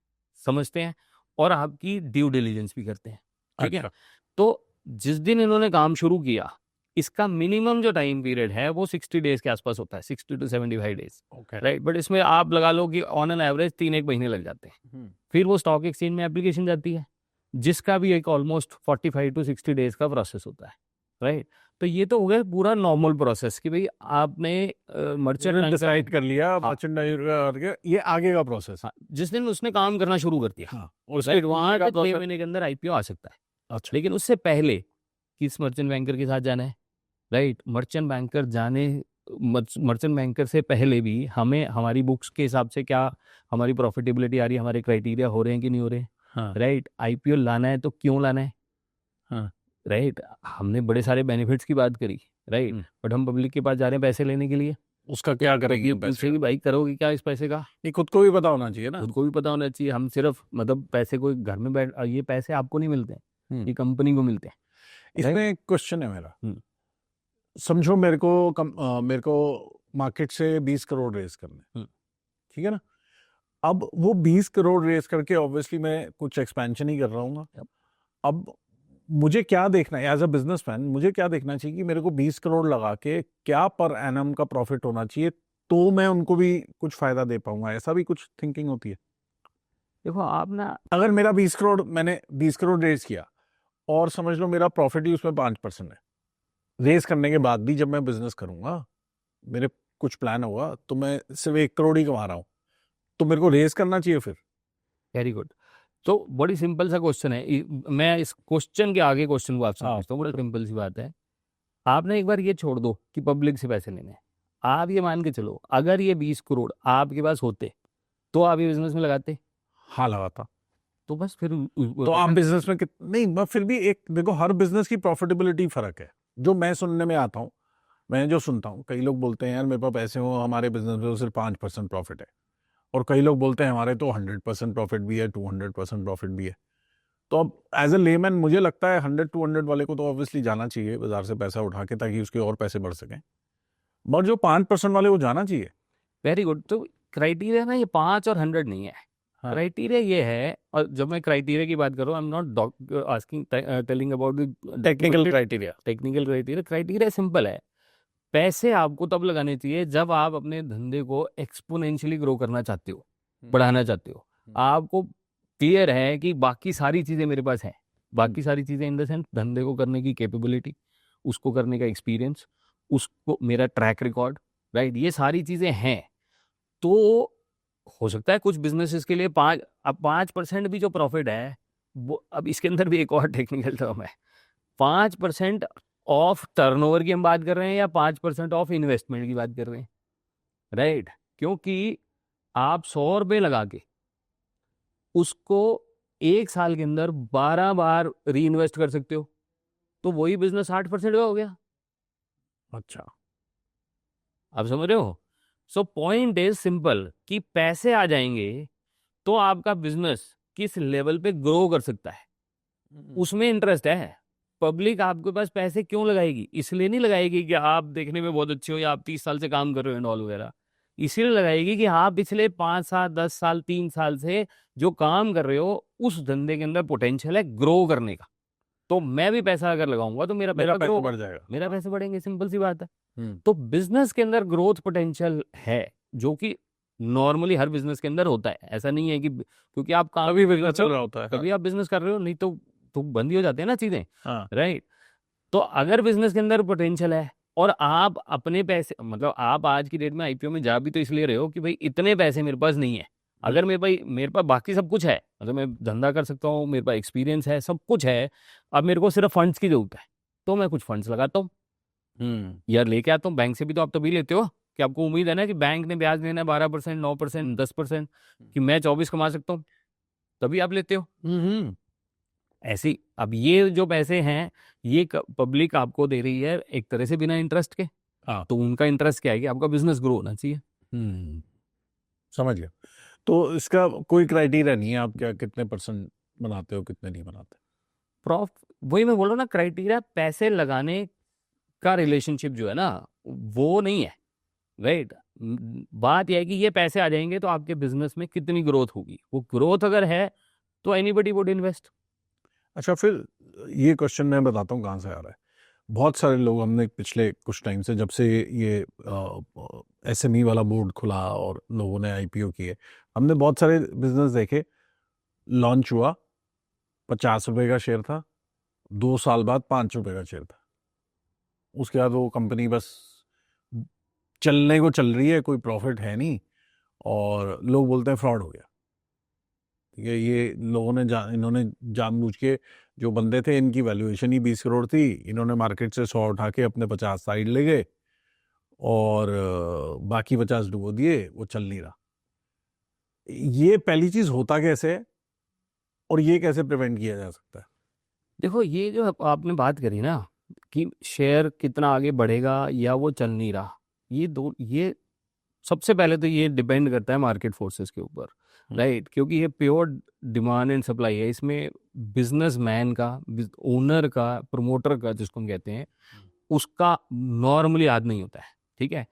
समझते हैं और आपकी ड्यू डिलीजेंस भी करते हैं, ठीक है। अच्छा, तो जिस दिन इन्होंने काम शुरू किया, इसका मिनिमम जो टाइम पीरियड है वो 60 डेज के आसपास होता है, 60 to 75 days, okay, right. But इसमें आप लगा लो कि ऑन एन एवरेज 3-1 महीने लग जाते हैं। फिर वो स्टॉक एक्सचेंज में एप्लीकेशन जाती है, जिसका भी एक ऑलमोस्ट 45 to 60 डेज का प्रोसेस होता है, राइट। तो ये तो हो गया पूरा नॉर्मल प्रोसेस कि भाई आपने मर्चेंट डिसाइड कर लिया, हाँ, मर्चेंडाइज करके ये आगे का प्रोसेस। हाँ, जिस दिन उसने काम करना शुरू कर दिया, हाँ, और राइट, वहां का 6 महीने के अंदर आईपीओ आ सकता है। अच्छा, लेकिन उससे पहले किस मर्चेंट बैंकर के साथ जाना है, राइट। मर्चेंट बैंकर जाने, मर्चेंट बैंकर से पहले भी हमें हमारी बुक्स के हिसाब से क्या हमारी प्रॉफिटेबिलिटी आ रही है, हमारे क्राइटेरिया हो रहे हैं कि नहीं हो रहे, हाँ, राइट। आईपीओ लाना है तो क्यों लाना है, हाँ, राइट। हमने बड़े सारे बेनिफिट्स की बात करी, राइट, बट हम पब्लिक के पास जा रहे हैं पैसे लेने के लिए, उसका क्या तो करेंगे ये पैसे पूछे का? कि भाई करोगे क्या इस पैसे का, ये खुद को भी पता होना चाहिए ना। खुद को भी पता होना चाहिए। हम सिर्फ मतलब पैसे कोई घर में बैठ, ये पैसे आपको नहीं मिलते हैं, ये कंपनी को मिलते हैं। इसमें एक क्वेश्चन है मेरा। हम्म। समझो मेरे को मार्केट से 20 करोड़ रेज करने, ठीक है ना? अब वो 20 करोड़ रेज करके ऑब्वियसली मैं कुछ एक्सपेंशन ही कर रहा हूँ। अब मुझे क्या देखना है एज अ बिजनेसमैन? मुझे क्या देखना चाहिए कि मेरे को 20 करोड़ लगा के क्या पर एनम का प्रॉफिट होना चाहिए, तो मैं उनको भी कुछ फायदा दे पाऊंगा? ऐसा भी कुछ थिंकिंग होती है? देखो आप ना, अगर मेरा 20 करोड़, मैंने 20 करोड़ रेज किया और समझ लो मेरा प्रॉफिट ही उसमें 5% है, रेज करने के बाद भी जब मैं बिजनेस करूंगा, मेरे कुछ प्लान होगा, तो मैं सिर्फ 1 करोड़ ही कमा रहा हूँ, तो मेरे को रेज करना चाहिए फिर? Very good. तो बड़ी सिंपल सा क्वेश्चन है, मैं इस क्वेश्चन के आगे क्वेश्चन को आपसे हाँ, पूछता हूँ। बड़ी सिंपल सी बात है, आपने एक बार ये छोड़ दो कि पब्लिक से पैसे लेने हैं, आप ये मान के चलो अगर ये 20 करोड़ आपके पास होते तो आप ये बिजनेस में लगाते, हाँ लगाता। तो बस फिर तो आप बिजनेस में नहीं, मैं फिर भी एक देखो, हर बिजनेस की प्रॉफिटेबिलिटी फर्क है। जो मैं सुनने में आता हूँ, मैं जो सुनता हूँ, कई लोग बोलते हैं यार मेरे पास पैसे हो, हमारे बिजनेस में तो सिर्फ 5% प्रॉफिट है, और कई लोग बोलते हैं हमारे तो 100% प्रॉफिट भी है, 200% प्रॉफिट भी है। तो अब एज ए लेमैन मुझे लगता है 100-200 वाले को तो ऑब्वियसली जाना चाहिए बाजार से पैसा उठा के, ताकि उसके और पैसे बढ़ सकें। बट जो 5% वाले, वो जाना चाहिए। Very good. तो क्राइटेरिया ना ये 5 और 100 नहीं है, हाँ। क्राइटेरिया ये है, और जब मैं क्राइटेरिया की बात कर रहा हूँ, I am not asking telling about the technical criteria. Technical criteria. Criteria simple है, पैसे आपको तब लगाने चाहिए जब आप अपने धंधे को एक्सपोनेंशियली ग्रो करना चाहते हो, बढ़ाना चाहते हो। आपको क्लियर है कि बाकी सारी चीजें मेरे पास हैं, बाकी सारी चीजें इन द सेंस धंधे को करने की कैपेबिलिटी, उसको करने का एक्सपीरियंस, उसको मेरा ट्रैक रिकॉर्ड, राइट, ये सारी चीजें हैं। तो हो सकता है कुछ बिजनेसेस के लिए 5% भी जो प्रॉफिट है वो, अब इसके अंदर भी एक और टेक्निकल टर्म है, 5% ऑफ टर्नओवर की हम बात कर रहे हैं या 5% ऑफ इन्वेस्टमेंट की बात कर रहे हैं, राइट। क्योंकि आप 100 रुपये लगा के उसको 1 साल के अंदर 12 बार री इन्वेस्ट कर सकते हो, तो वही बिजनेस 8% का हो गया। अच्छा, आप समझ रहे हो? सो पॉइंट इज सिंपल कि पैसे आ जाएंगे तो आपका बिजनेस किस लेवल पे ग्रो कर सकता है, उसमें इंटरेस्ट है। पब्लिक आपके पास पैसे क्यों लगाएगी? इसलिए नहीं लगाएगी कि आप देखने में बहुत अच्छे हो या आप 30 साल से काम कर रहे हो एंड ऑल वगैरह, इसीलिए लगाएगी कि आप पिछले 5 साल 10 साल 3 साल से जो काम कर रहे हो उस धंधे के अंदर पोटेंशियल है ग्रो करने का। तो मैं भी पैसा अगर लगाऊंगा तो मेरा पैसा पैसा ग्रो, बढ़ जाएगा। मेरा पैसे बढ़ेंगे, सिंपल सी बात है। हम्म। तो बिजनेस के अंदर ग्रोथ पोटेंशियल है, जो कि नॉर्मली हर बिजनेस के अंदर होता है। ऐसा नहीं है कि क्योंकि आप काम अभी बिजनेस चल रहा होता है। कभी आप बिजनेस कर रहे हो, नहीं तो बंद ही हो जाते हैं ना चीजें, हाँ। राइट। तो अगर बिजनेस के अंदर पोटेंशियल है और आप अपने पैसे, मतलब आप आज की डेट में आईपीओ में जा भी तो इसलिए रहे हो कि भाई इतने पैसे मेरे पास नहीं है। अगर मेरे पास बाकी सब कुछ है, मतलब मैं धंधा कर सकता हूँ, मेरे पास एक्सपीरियंस है, सब कुछ है, अब मेरे को सिर्फ फंड्स की जरूरत है, तो मैं कुछ फंड्स लगाता हूँ या लेके आता हूँ। बैंक से भी तो आप तभी लेते हो कि आपको उम्मीद है ना कि बैंक ने ब्याज देना है 12%, 9%, 10%, कि मैं 24 कमा सकता हूँ, तभी आप लेते हो। ऐसी अब ये जो पैसे हैं ये पब्लिक आपको दे रही है एक तरह से बिना इंटरेस्ट के। हाँ। तो उनका इंटरेस्ट क्या है कि आपका बिजनेस ग्रो होना चाहिए। समझ गया। तो इसका कोई क्राइटेरिया नहीं है, आप क्या कितने परसेंट बनाते हो, कितने नहीं बनाते? वही मैं बोल रहा हूँ ना, क्राइटेरिया पैसे लगाने का रिलेशनशिप जो है ना वो नहीं है, राइट। बात यह है कि ये पैसे आ जाएंगे तो आपके बिजनेस में कितनी ग्रोथ होगी, वो ग्रोथ अगर है तो एनीबडी वुड इन्वेस्ट। अच्छा, फिर ये क्वेश्चन मैं बताता हूँ कहाँ से आ रहा है। बहुत सारे लोग, हमने पिछले कुछ टाइम से, जब से ये एसएमई वाला बोर्ड खुला और लोगों ने आईपीओ किए, हमने बहुत सारे बिजनेस देखे। लॉन्च हुआ, 50 रुपए का शेयर था, 2 साल बाद 5 रुपए का शेयर था। उसके बाद वो कंपनी बस चलने को चल रही है, कोई प्रॉफिट है नहीं, और लोग बोलते हैं फ्रॉड हो गया। ठीक है, ये लोगों ने इन्होंने जानबूझ के, जो बंदे थे इनकी वैल्यूएशन ही 20 करोड़ थी, इन्होंने मार्केट से 100 उठा के अपने 50 साइड ले गए और बाकी 50 डुबो दिए, वो चल नहीं रहा। ये पहली चीज होता कैसे है और ये कैसे प्रिवेंट किया जा सकता है? देखो, ये जो आपने बात करी ना कि शेयर कितना आगे बढ़ेगा या वो चल नहीं रहा, ये सबसे पहले तो ये डिपेंड करता है मार्केट फोर्सेस के ऊपर, राइट। क्योंकि ये प्योर डिमांड एंड सप्लाई है, इसमें बिजनेसमैन का, ओनर का, प्रमोटर का जिसको हम कहते हैं, उसका नॉर्मली हाथ नहीं होता है, ठीक है।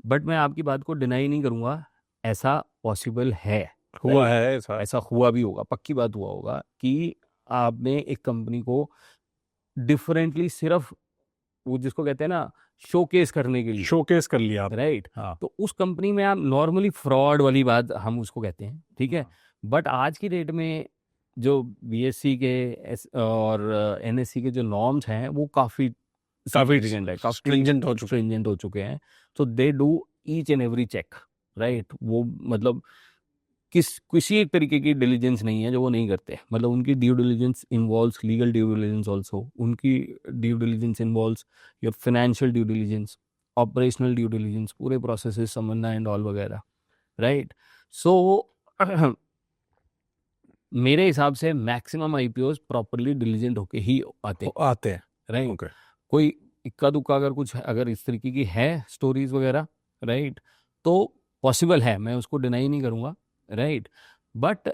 बट मैं आपकी बात को डिनाई नहीं करूंगा, ऐसा पॉसिबल है, हुआ है ऐसा हुआ भी होगा, पक्की बात हुआ होगा कि आपने एक कंपनी को डिफरेंटली सिर्फ वो जिसको कहते हैं ना शोकेस करने के लिए शोकेस कर लिया आप। राइट। हाँ। तो उस कंपनी में आप नॉर्मली फ्रॉड वाली बात हम उसको कहते हैं, ठीक है। बट आज की डेट में जो बीएससी के और एनएससी के जो नॉर्म्स हैं वो काफी significant है, काफी stringent हो चुके हैं। तो they do each and every check, right. वो मतलब किसी एक तरीके की डिलीजेंस नहीं है जो वो नहीं करते। मतलब उनकी due diligence involves legal due diligence also, उनकी due diligence involves your financial due diligence, operational due diligence, पूरे प्रोसेसेस समझना एंड ऑल वगैरह, राइट। सो मेरे हिसाब से मैक्सिमम आईपीओस प्रॉपरली डिलीजेंट होके ही आते हैं, राइट। ओके। कोई इक्का दुक्का अगर कुछ अगर इस तरीके की है स्टोरीज वगैरह, राइट, तो पॉसिबल है, मैं उसको डिनाई नहीं करूंगा, राइट। बट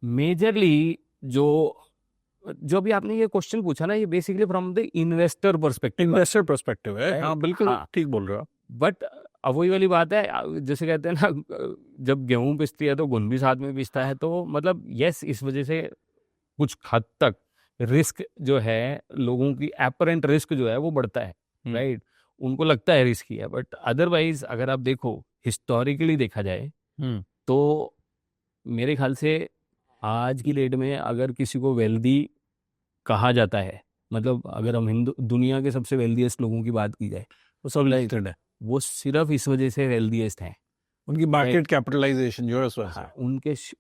मेजरली जो भी आपने ये क्वेश्चन पूछा ना, ये basically from the investor perspective है। हाँ, बिल्कुल ठीक बोल रहे हो आप। बट अब वही वाली बात है, जैसे कहते हैं ना, जब गेहूं पिसती है तो घुन भी साथ में पिसता है, तो मतलब यस, इस वजह से कुछ हद तक रिस्क जो है, लोगों की एपरेंट रिस्क जो है वो बढ़ता है, राइट। उनको लगता है रिस्की है, बट अदरवाइज अगर आप देखो, हिस्टोरिकली देखा जाए तो मेरे ख्याल से आज की डेट में अगर किसी को वेल्दी कहा जाता है, मतलब अगर हम हिंदू दुनिया के सबसे वेल्दीएस्ट लोगों की बात की जाए, वो सब Right. लिस्टेड है, वो सिर्फ इस वजह से वेल्दीएस्ट हैं। उनकी मार्केट कैपिटलाइजेशन जो है उस वजह से। हाँ,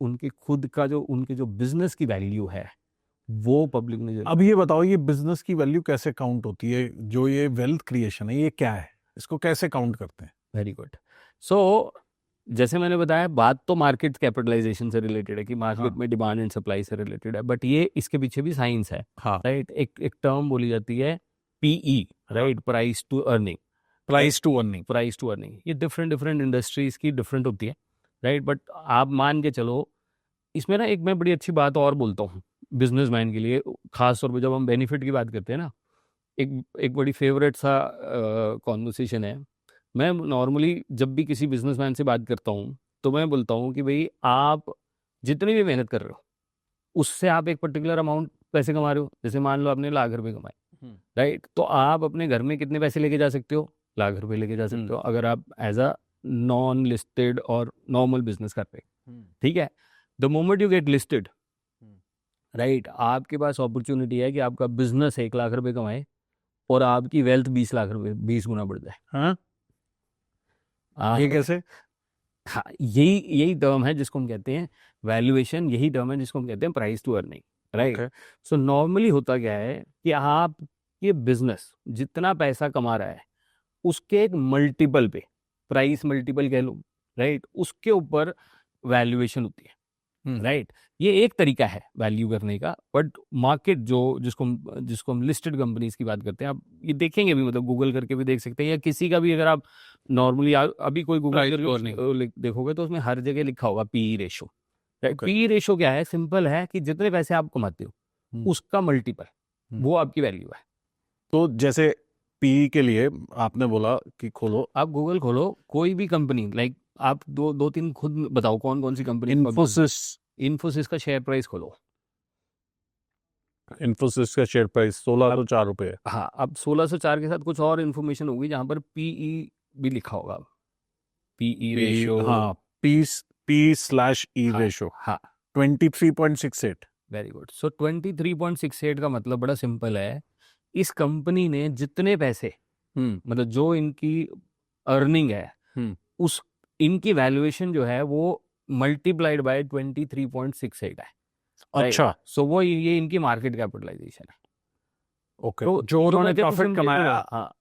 उनके खुद का जो उनके जो बिजनेस की वैल्यू है वो पब्लिक ने अब ये बताओ, ये बिजनेस की वैल्यू कैसे काउंट होती है? जो ये वेल्थ क्रिएशन है, ये क्या है? इसको कैसे काउंट करते हैं? Very good. सो जैसे मैंने बताया, बात तो मार्केट कैपिटलाइजेशन से रिलेटेड है कि मार्केट हाँ। में डिमांड एंड सप्लाई से रिलेटेड है, बट ये इसके पीछे भी साइंस है, हाँ, राइट। एक टर्म बोली जाती है PE, right, price to earning. Price to earning. Price to earning ये डिफरेंट डिफरेंट इंडस्ट्रीज की डिफरेंट होती है, राइट। बट आप मान के चलो, इसमें ना एक मैं बड़ी अच्छी बात और बोलता हूँ बिजनेसमैन के लिए, खास तौर पे जब हम बेनिफिट की बात करते हैं ना, एक एक बड़ी फेवरेट सा कॉन्वर्सेशन है। मैं नॉर्मली जब भी किसी बिजनेसमैन से बात करता हूँ तो मैं बोलता हूँ कि भाई, आप जितनी भी मेहनत कर रहे हो उससे आप एक पर्टिकुलर अमाउंट पैसे कमा रहे हो, जैसे मान लो आपने ₹1,00,000 कमाए, राइट, तो आप अपने घर में कितने पैसे लेके जा सकते हो? ₹1,00,000 लेके जा सकते हो, अगर आप एज अ नॉन लिस्टेड और नॉर्मल बिजनेस कर रहे हैं, ठीक है। The moment you get listed, right, आपके पास अपॉर्चुनिटी है कि आपका बिजनेस ₹1,00,000 कमाए और आपकी वेल्थ ₹20,00,000 20 गुना बढ़ जाए। हाँ, हाँ, ये कैसे? हाँ, यही यही टर्म है जिसको हम कहते हैं वैल्यूएशन, यही टर्म है जिसको हम कहते हैं price to earning, right. Okay. So normally होता क्या है कि आप ये बिजनेस जितना पैसा कमा रहा है उसके एक मल्टीपल पे, प्राइस मल्टीपल कह लो, राइट, उसके ऊपर वैल्यूएशन होती है, राइट। ये एक तरीका है वैल्यू करने का, बट मार्केट जो जिसको हम लिस्टेड कंपनीज की बात करते हैं, आप ये देखेंगे भी, मतलब गूगल करके भी देख सकते हैं, या किसी का भी अगर आप नॉर्मली अभी कोई गूगल Price to करके देखोगे तो उसमें हर जगह लिखा होगा PE ratio, right. Okay. PE ratio क्या है? सिंपल है कि जितने पैसे आप कमाते हो उसका मल्टीपल, वो आपकी वैल्यू है। तो जैसे पी के लिए आपने बोला कि खोलो, आप गूगल खोलो, कोई भी कंपनी, लाइक आप दो तीन खुद बताओ कौन कौन सी कंपनी। इन्फोसिस का शेयर प्राइस खोलो। इन्फोसिस का शेयर प्राइस ₹1,604 है। हाँ, अब 1604 के साथ कुछ और इन्फॉर्मेशन होगी जहां पर पीई भी लिखा होगा, पीई रेशो। हाँ, P/E हाँ, रेशो हाँ, 23.68। Very good. सो 23.68 का मतलब बड़ा सिंपल है, इस कंपनी ने जितने पैसे, मतलब जो इनकी अर्निंग है, उस इनकी वैल्यूएशन जो है वो मल्टीप्लाइड बाय 23.68 है। अच्छा, सो वो ये इनकी मार्केट कैपिटलाइजेशन है। ओके। तो जो उन्होंने कहते हैं प्रॉफिट तुम कमाया हाँ,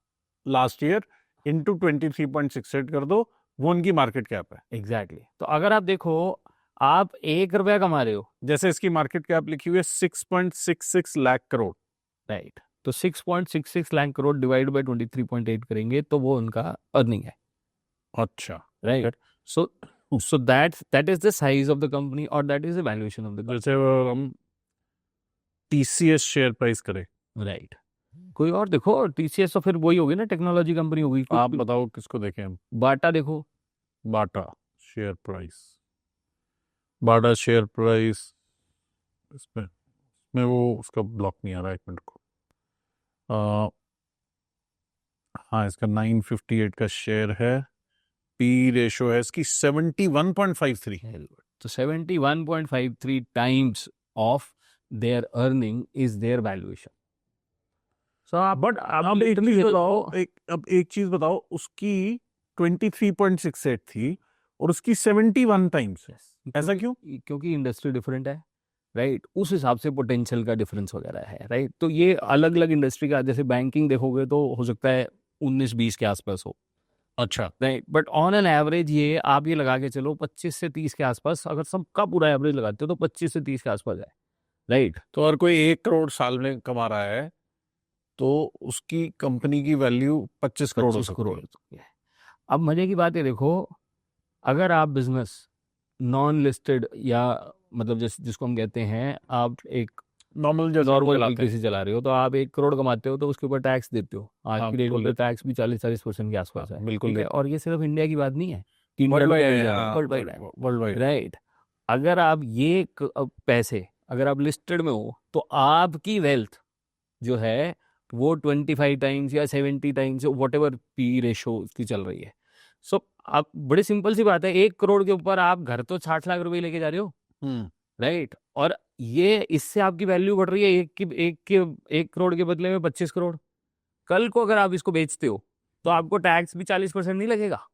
लास्ट ईयर इनटू 23.68 कर दो, वो उनकी मार्केट कैप है। एग्जैक्टली। तो अगर आप देखो, आप ₹1 कमा रहे हो, जैसे इसकी मार्केट कैप लिखी हुई है 6.66 लाख करोड़, राइट, तो 6.66 लाख करोड़ डिवाइड बाय 23.8 करेंगे तो वो उनका अर्निंग है, अच्छा, right. So that is the size of the company और that is the valuation of the जैसे हम TCS शेयर प्राइस करें, कंपनी, राइट। कोई और देखो, टीसीएस तो फिर वही होगी ना, टेक्नोलॉजी कंपनी होगी। आप बताओ किसको देखें हम? बाटा देखो, बाटा शेयर प्राइस, बाटा शेयर प्राइस, इसमें वो उसका ब्लॉक नहीं आ रहा, एक मिनट को। हाँ, इसका 958 का शेयर है, पी रेशो है इसकी 71.53। तो 71.53 times of their earning is their valuation. So आप बट अब एक चीज बताओ, अब एक चीज बताओ, उसकी 23.68 थी और उसकी 71 टाइम्स, ऐसा क्यों? क्योंकि इंडस्ट्री डिफरेंट है, राइट, उस हिसाब से पोटेंशियल का डिफरेंस वगैरह है, राइट। तो ये अलग अलग इंडस्ट्री का, जैसे बैंकिंग देखोगे तो हो सकता है 19-20 के आसपास हो, अच्छा, right, but on an average ये आप ये लगा के चलो 25 से 30 के आसपास, अगर सबका पूरा एवरेज लगाते हो तो 25 से 30 के आसपास है, राइट। तो अगर कोई 1 करोड़ साल में कमा रहा है तो उसकी कंपनी की वैल्यू 25 करोड़ हो 25 सकती करोड़ है। है। अब मजे की बात है, देखो, अगर आप बिजनेस नॉन लिस्टेड या मतलब जिसको हम कहते हैं, आप एक नॉर्मल जैसे नॉर्मल चलाते हैं। से चला रहे हो, तो आप 1 करोड़ कमाते हो तो उसके ऊपर टैक्स देते हो। आज हाँ, की डेट में बिल्कुल तो टैक्स भी 40% के आसपास है। बिल्कुल ठीक है, देते और ये सिर्फ इंडिया की बात नहीं है कि इंडिया वर्ल्ड में वाइड टैक्स है, जा रहा है, हाँ, वर्ल्ड वाइड है। World wide. राइट। अगर आप पैसे, अगर आप लिस्टेड में हो तो आपकी वेल्थ जो है वो 25 टाइम्स या 70 times what ever P ratio उसकी चल रही है। सो आप, बड़ी सिंपल सी बात है, 1 करोड़ के ऊपर आप घर तो 60 लाख रुपए लेके जा रहे हो। राइट। और ये इससे आपकी वैल्यू बढ़ रही है, 1 करोड़ के बदले में 25 करोड़। कल को अगर आप इसको बेचते हो तो आपको टैक्स भी 40% नहीं लगेगा।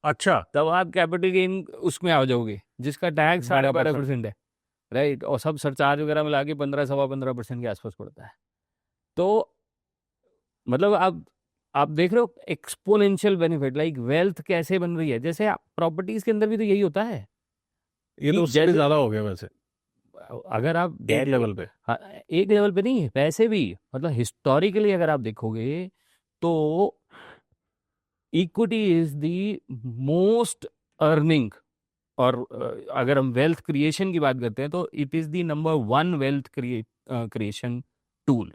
अच्छा, तब आप कैपिटल गेन उसमें आ जाओगे जिसका टैक्स 12.5% है। राइट। और सब सरचार्ज वगैरह मिला के 15 सवा 15% के आसपास पड़ता है। तो मतलब आप देख रहे हो एक्सपोनेंशियल बेनिफिट, लाइक वेल्थ कैसे बन रही है। जैसे प्रॉपर्टीज के अंदर भी तो यही होता है ये कि तो उससे भी जैसे ज्यादा हो गया वैसे, अगर आप एक लेवल पे। हाँ, एक लेवल पे नहीं है, वैसे भी मतलब हिस्टोरिकली अगर आप देखोगे तो equity is the most earning. और अगर हम वेल्थ क्रिएशन की बात करते हैं तो it is the number 1 wealth creation tool.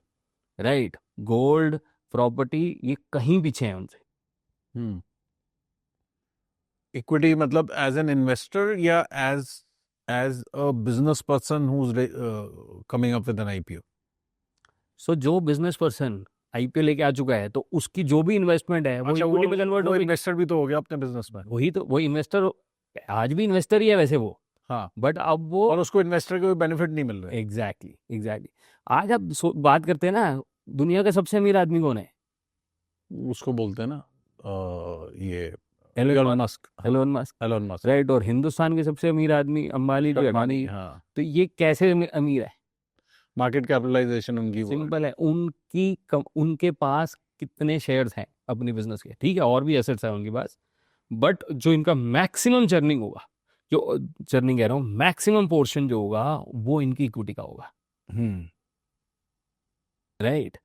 Right. Gold, property, ये कहीं पीछे है उनसे। इक्विटी मतलब एज एन इन्वेस्टर या as as a business person who is coming up with an IPO? So जो बिजनेस पर्सन आईपीओ लेके आ चुका है तो उसकी जो भी इन्वेस्टमेंट है वो अच्छा, इक्विटी में कन्वर्ट वो होगी। इन्वेस्टर भी तो हो गया अपने बिजनेस में। वही तो, वो इन्वेस्टर आज भी इन्वेस्टर ही है वैसे वो, हाँ, बट अब वो और उसको इन्वेस्टर के कोई बेनिफिट नहीं मिल रहे। एग्जैक्टली। आज आप बात करते हैं ना, दुनिया का सबसे अमीर आदमी कौन है? उसको बोलते हैं ना ये एलोन एलोन मस्क। मस्क। हाँ, Elon Musk. Elon Musk. Right. और हिंदुस्तान के सबसे अमीर आदमी अंबानी जो है, अडानी, अडानी। हाँ। तो ये कैसे अमीर है? मार्केट कैपिटलाइजेशन उनकी वो है। सिंपल है, उनके पास कितने शेयर्स हैं अपनी बिजनेस के। ठीक है, और भी एसेट्स हैं उनके पास, बट जो इनका मैक्सिमम चर्निंग होगा, जो चर्निंग कह रहा हूँ, मैक्सिमम पोर्शन जो होगा वो इनकी इक्विटी का होगा। हम्म। राइट।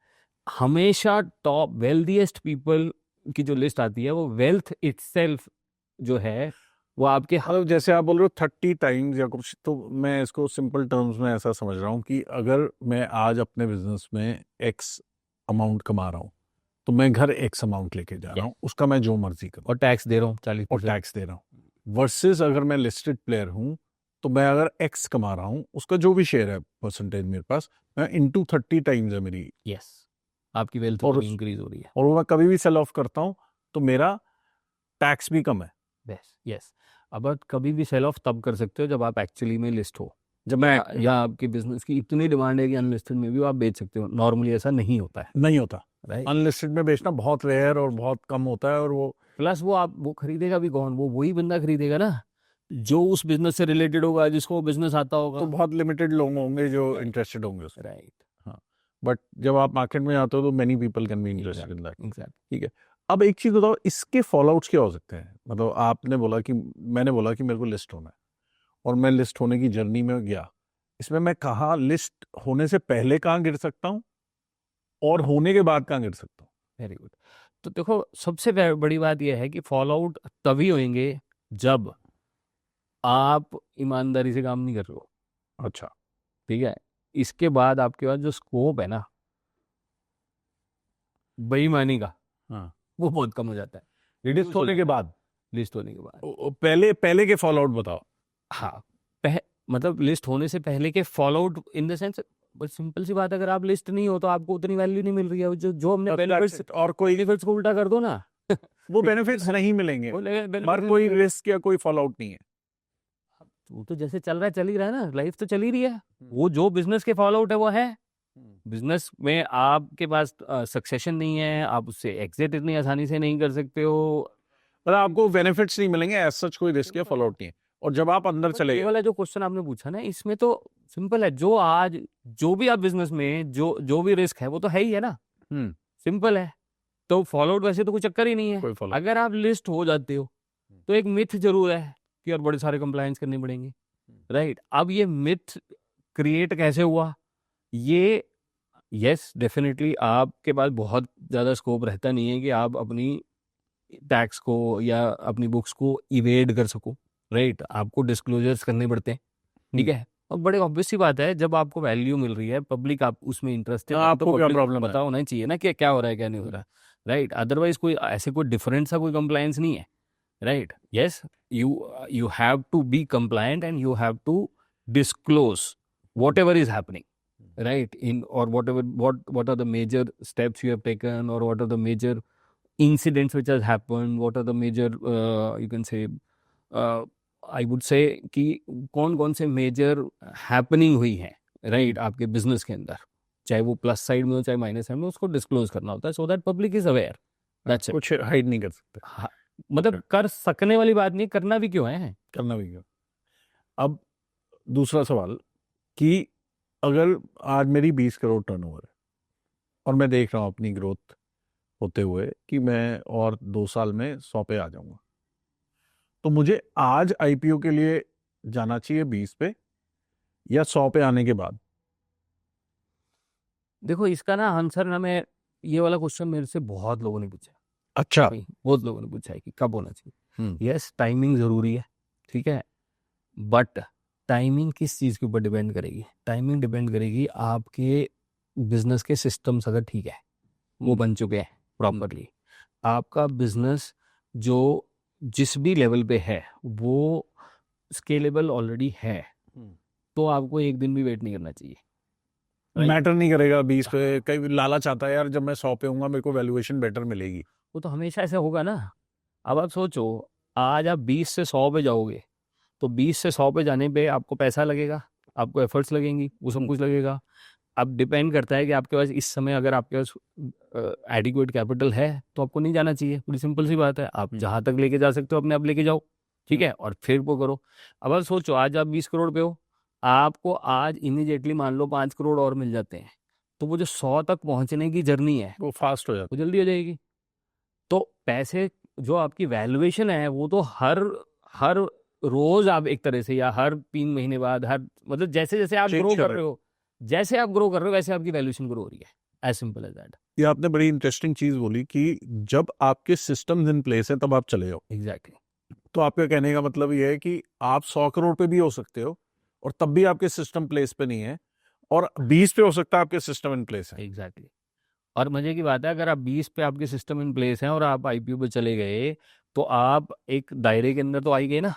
हमेशा टॉप वेल्दीएस्ट पीपल की जो लिस्ट आती है वो वेल्थ इटसेल्फ जो है वो आपके मतलब जैसे आप बोल रहे हो 30 टाइम्स या कुछ, तो मैं इसको सिंपल टर्म्स में ऐसा समझ रहा हूँ कि अगर मैं आज अपने बिजनेस में एक्स अमाउंट कमा रहा हूँ तो मैं घर एक्स अमाउंट लेके जा रहा हूँ, उसका मैं जो मर्जी करूँ और टैक्स दे रहा हूँ और 40%। टैक्स दे रहा हूँ। वर्सेस अगर मैं लिस्टेड प्लेयर हूँ तो मैं अगर एक्स कमा रहा हूँ, उसका जो भी शेयर है परसेंटेज मेरे पास, मैं इंटू 30 टाइम्स है मेरी, यस, आपकी वेल्थ और इंक्रीज हो रही है। और वो मैं कभी भी सेल ऑफ करता हूँ तो मेरा टैक्स भी कम है। Yes yes. अब आप कभी भी सेल ऑफ तब कर सकते हो जब आप एक्चुअली में लिस्ट हो, जब मैं या आपके बिजनेस की इतनी डिमांड है कि अनलिस्टेड में भी आप बेच सकते हो। नॉर्मली ऐसा नहीं होता है। नहीं होता, राइट। अनलिस्टेड में बेचना बहुत रेयर और बहुत कम होता है। और वो प्लस वो खरीदेगा भी कौन? वो वही बंदा खरीदेगा ना जो उस बिजनेस से रिलेटेड होगा, जिसको बिजनेस आता होगा। तो बहुत लिमिटेड लोग होंगे जो इंटरेस्टेड होंगे उसमें। राइट। हाँ, बट जब आप मार्केट में आते हो तो many people can be interested in that. Exact. ठीक है। अब एक चीज बताओ, इसके फॉलोआउट्स क्या हो सकते हैं? मतलब आपने बोला कि, मैंने बोला कि मेरे को लिस्ट होना है और मैं लिस्ट होने की जर्नी में गया, इसमें मैं कहाँ लिस्ट होने से पहले कहाँ गिर सकता हूँ और होने के बाद कहाँ गिर सकता हूँ? Very good. तो देखो, सबसे बड़ी बात यह है कि फॉल आउट तभी होंगे जब आप ईमानदारी से काम नहीं कर रहे हो। अच्छा। ठीक है। इसके बाद आपके पास जो स्कोप है ना बेईमानी का, हाँ, वो बहुत कम हो जाता है लिस्ट होने के बाद। लिस्ट होने के बाद। पहले पहले के फॉलोआउट बताओ। हाँ, मतलब लिस्ट होने से पहले के fall out in the sense, बस सिंपल सी बात है, अगर आप लिस्ट नहीं हो तो आपको उतनी वैल्यू नहीं मिल रही है। जो हमने बेनिफिट्स, और कोई बेनिफिट्स को उल्टा कर दो ना वो बेनिफिट्स नहीं मिलेंगे, वो मगर कोई रिस्क या कोई फॉलोआउट नहीं है। वो तो जैसे चल रहा है चल ही रहा है ना, लाइफ तो चल ही रही है। वो जो बिजनेस के फॉल आउट है वो है। बिजनेस में आपके पास सक्सेशन नहीं है, आप उससे एग्जिट इतनी आसानी से नहीं कर सकते हो। मतलब आपको बेनिफिट्स नहीं मिलेंगे, एज सच कोई रिस्क या फॉलोआउट नहीं है। और जब आप अंदर चले ये गए, वाला जो क्वेश्चन आपने पूछा ना, इसमें तो सिंपल है। जो भी आप बिजनेस में जो भी रिस्क है वो तो है ही है ना। सिंपल है। तो फॉल आउट वैसे तो कोई चक्कर ही नहीं है। कोई follow- अगर आप लिस्ट हो जाते हो तो एक मिथ जरूर है कि यार बड़े सारे कंप्लायंस करने पड़ेंगे। राइट। अब ये मिथ क्रिएट कैसे हुआ? ये यस डेफिनेटली आपके पास बहुत ज़्यादा स्कोप रहता नहीं है कि आप अपनी टैक्स को या अपनी बुक्स को इवेड कर सको। राइट। आपको डिस्क्लोजर्स करने पड़ते हैं। ठीक है। और बड़े ऑब्वियस सी बात है, जब आपको वैल्यू मिल रही है, पब्लिक आप उसमें इंटरेस्टेड, आपको क्या प्रॉब्लम है? पता होना चाहिए ना कि क्या हो रहा है क्या नहीं हो रहा, राइट? अदरवाइज कोई ऐसे कोई डिफरेंट सा कोई कंप्लायंस नहीं है, right? Yes, you have to be compliant and you have to disclose whatever is happening, right? In or whatever, what are the major steps you have taken, or what are the major incidents which has happened, what are the major you can say I would say कि कौन कौन से major happening हुई है, right, आपके business के अंदर, चाहे वो प्लस साइड में हो चाहे माइनस साइड में, उसको डिस्क्लोज करना होता है so that public is aware, that's it. कुछ हाइड नहीं कर सकते। हाँ, मतलब कर सकने वाली बात नहीं, करना भी क्यों है? करना भी क्यों? अब दूसरा सवाल कि अगर आज मेरी 20 करोड़ टर्नओवर है और मैं देख रहा हूँ अपनी ग्रोथ होते हुए कि मैं और 2 साल में 100 पे आ जाऊंगा, तो मुझे आज आईपीओ के लिए जाना चाहिए 20 पे या 100 पे आने के बाद? देखो, इसका ना आंसर ना, मैं ये वाला क्वेश्चन मेरे से बहुत लोगों ने पूछा, अच्छा। बहुत लोगों ने पूछा है कि कब होना चाहिए। हम्म। यस, टाइमिंग जरूरी है, ठीक है, बट टाइमिंग किस चीज के ऊपर डिपेंड करेगी? टाइमिंग डिपेंड करेगी आपके बिजनेस के सिस्टम्स अगर ठीक है, वो बन चुके हैं प्रॉपरली, आपका बिजनेस जो जिस भी लेवल पे है वो स्केलेबल ऑलरेडी है, तो आपको एक दिन भी वेट नहीं करना चाहिए। मैटर नहीं करेगा 20 पे, कई लालच आता है यार, जब मैं 100 पे हूँगा मेरे को वैल्यूएशन बेटर मिलेगी। वो तो हमेशा ऐसा होगा ना। अब आप सोचो, आज आप 20 से 100 पे जाओगे, तो 20 से 100 पे जाने पे आपको पैसा लगेगा, आपको एफर्ट्स लगेंगी, वो सब कुछ लगेगा। अब डिपेंड करता है कि आपके पास इस समय अगर आपके पास एडिक्वेट कैपिटल है तो आपको नहीं जाना चाहिए, पूरी सिंपल सी बात है। आप जहाँ तक लेके जा सकते हो अपने आप लेके जाओ, ठीक है, और फिर वो करो। अब आप सोचो, आज आप 20 करोड़ पे हो, आपको आज इमीडिएटली मान लो 5 करोड़ और मिल जाते हैं, तो वो जो 100 तक पहुंचने की जर्नी है वो फास्ट हो जाता वो जल्दी हो जाएगी। तो पैसे, जो आपकी वैल्यूएशन है, वो तो हर हर रोज आप एक तरह से, या हर 3 महीने बाद, हर मतलब जैसे जैसे आप Change ग्रो कर कर रहे रहे हो, जैसे आप ग्रो कर रहे हो वैसे आपकी वैल्यूएशन ग्रो हो रही है, एज सिंपल एज दैट। ये आपने बड़ी इंटरेस्टिंग चीज बोली कि जब आपके सिस्टम्स इन प्लेस हैं तब आप चले जाओ। एग्जैक्टली। तो आपका कहने का मतलब ये है कि आप 100 करोड़ पे भी हो सकते हो और तब भी आपके सिस्टम प्लेस पे नहीं है, और 20 पे हो सकता है आपके सिस्टम इन प्लेस है। एग्जैक्टली। और मजे की बात है, अगर आप 20 पे आपके सिस्टम इन प्लेस हैं और आप आईपीओ पे चले गए, तो आप एक दायरे के अंदर तो आ ही गए ना,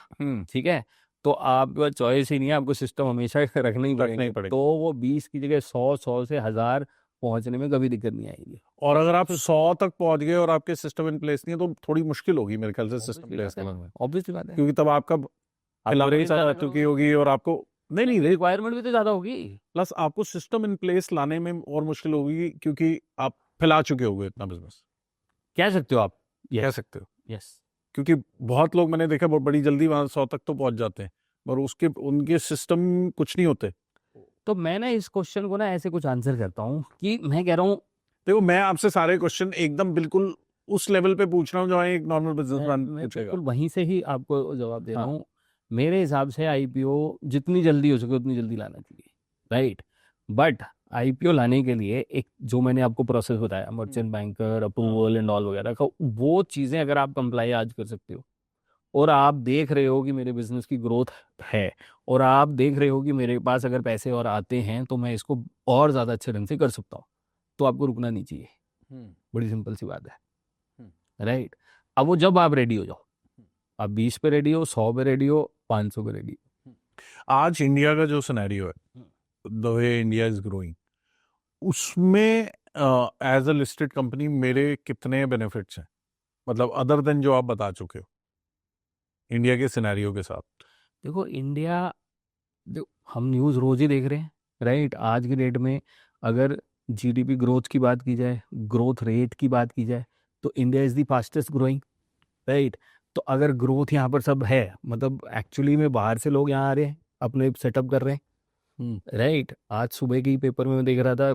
ठीक है, तो आपके पास चॉइस ही नहीं है, आपको सिस्टम हमेशा रखना ही पड़ेगा। तो वो 20 की जगह 100 से 1000 पहुंचने में कभी दिक्कत नहीं आएगी। और अगर आप 100 तक पहुंच गए और आपके सिस्टम इन प्लेस नहीं है तो थोड़ी मुश्किल होगी मेरे ख्याल से सिस्टम प्लेस करने में, ऑब्वियसली बात है, क्योंकि तब आपका फिलावरेज आ चुकी होगी और आपको नहीं रिक्वायरमेंट भी तो ज्यादा होगी। प्लस आपको सिस्टम इन प्लेस लाने में और मुश्किल होगी क्योंकि आप फैला चुके होगे इतना बिजनेस। कह सकते हो आप, कह सकते हो, यस। क्योंकि बहुत लोग मैंने देखा बहुत बड़ी जल्दी वहां 100 तक तो पहुंच जाते हैं और उसके उनके सिस्टम कुछ नहीं होते। तो मैं ना इस क्वेश्चन को ना ऐसे कुछ आंसर करता हूँ कि मैं कह रहा हूँ, देखो मैं आपसे सारे क्वेश्चन एकदम बिल्कुल उस लेवल पे पूछ रहा हूँ जो एक नॉर्मल बिजनेसमैन पूछेगा। बिल्कुल वहीं से ही आपको जवाब दे रहा हूँ। मेरे हिसाब से आईपीओ जितनी जल्दी हो सके उतनी जल्दी लाना चाहिए, राइट? बट आईपीओ लाने के लिए एक जो मैंने आपको प्रोसेस बताया, merchant banker approval and all वगैरह का, वो चीज़ें अगर आप कंप्लाई आज कर सकते हो, और आप देख रहे हो कि मेरे बिजनेस की ग्रोथ है, और आप देख रहे हो कि मेरे पास अगर पैसे और आते हैं तो मैं इसको और ज़्यादा अच्छे ढंग से कर सकता हूँ, तो आपको रुकना नहीं चाहिए। बड़ी सिंपल सी बात है, राइट? अब वो जब आप रेडी हो जाओ, आप 20 पे रेडी हो, 100 पे रेडी हो, 500 पे रेडी हो। आज इंडिया का जो सिनेरियो है, the way India is growing, उसमें एज अ लिस्टेड कंपनी मेरे कितने बेनिफिट्स हैं, मतलब अदर देन जो आप बता चुके हो इंडिया के सिनेरियो के साथ? देखो इंडिया, हम न्यूज़ रोज ही देख रहे हैं, राइट? आज की डेट में अगर जीडीपी ग्रोथ की बात की जाए, ग्रोथ रेट की बात की जाए, तो India is the fastest growing, right? तो अगर ग्रोथ यहाँ पर सब है, मतलब एक्चुअली में बाहर से लोग यहाँ आ रहे हैं, अपने सेटअप कर रहे हैं, राइट? आज सुबह की पेपर में मैं देख रहा था,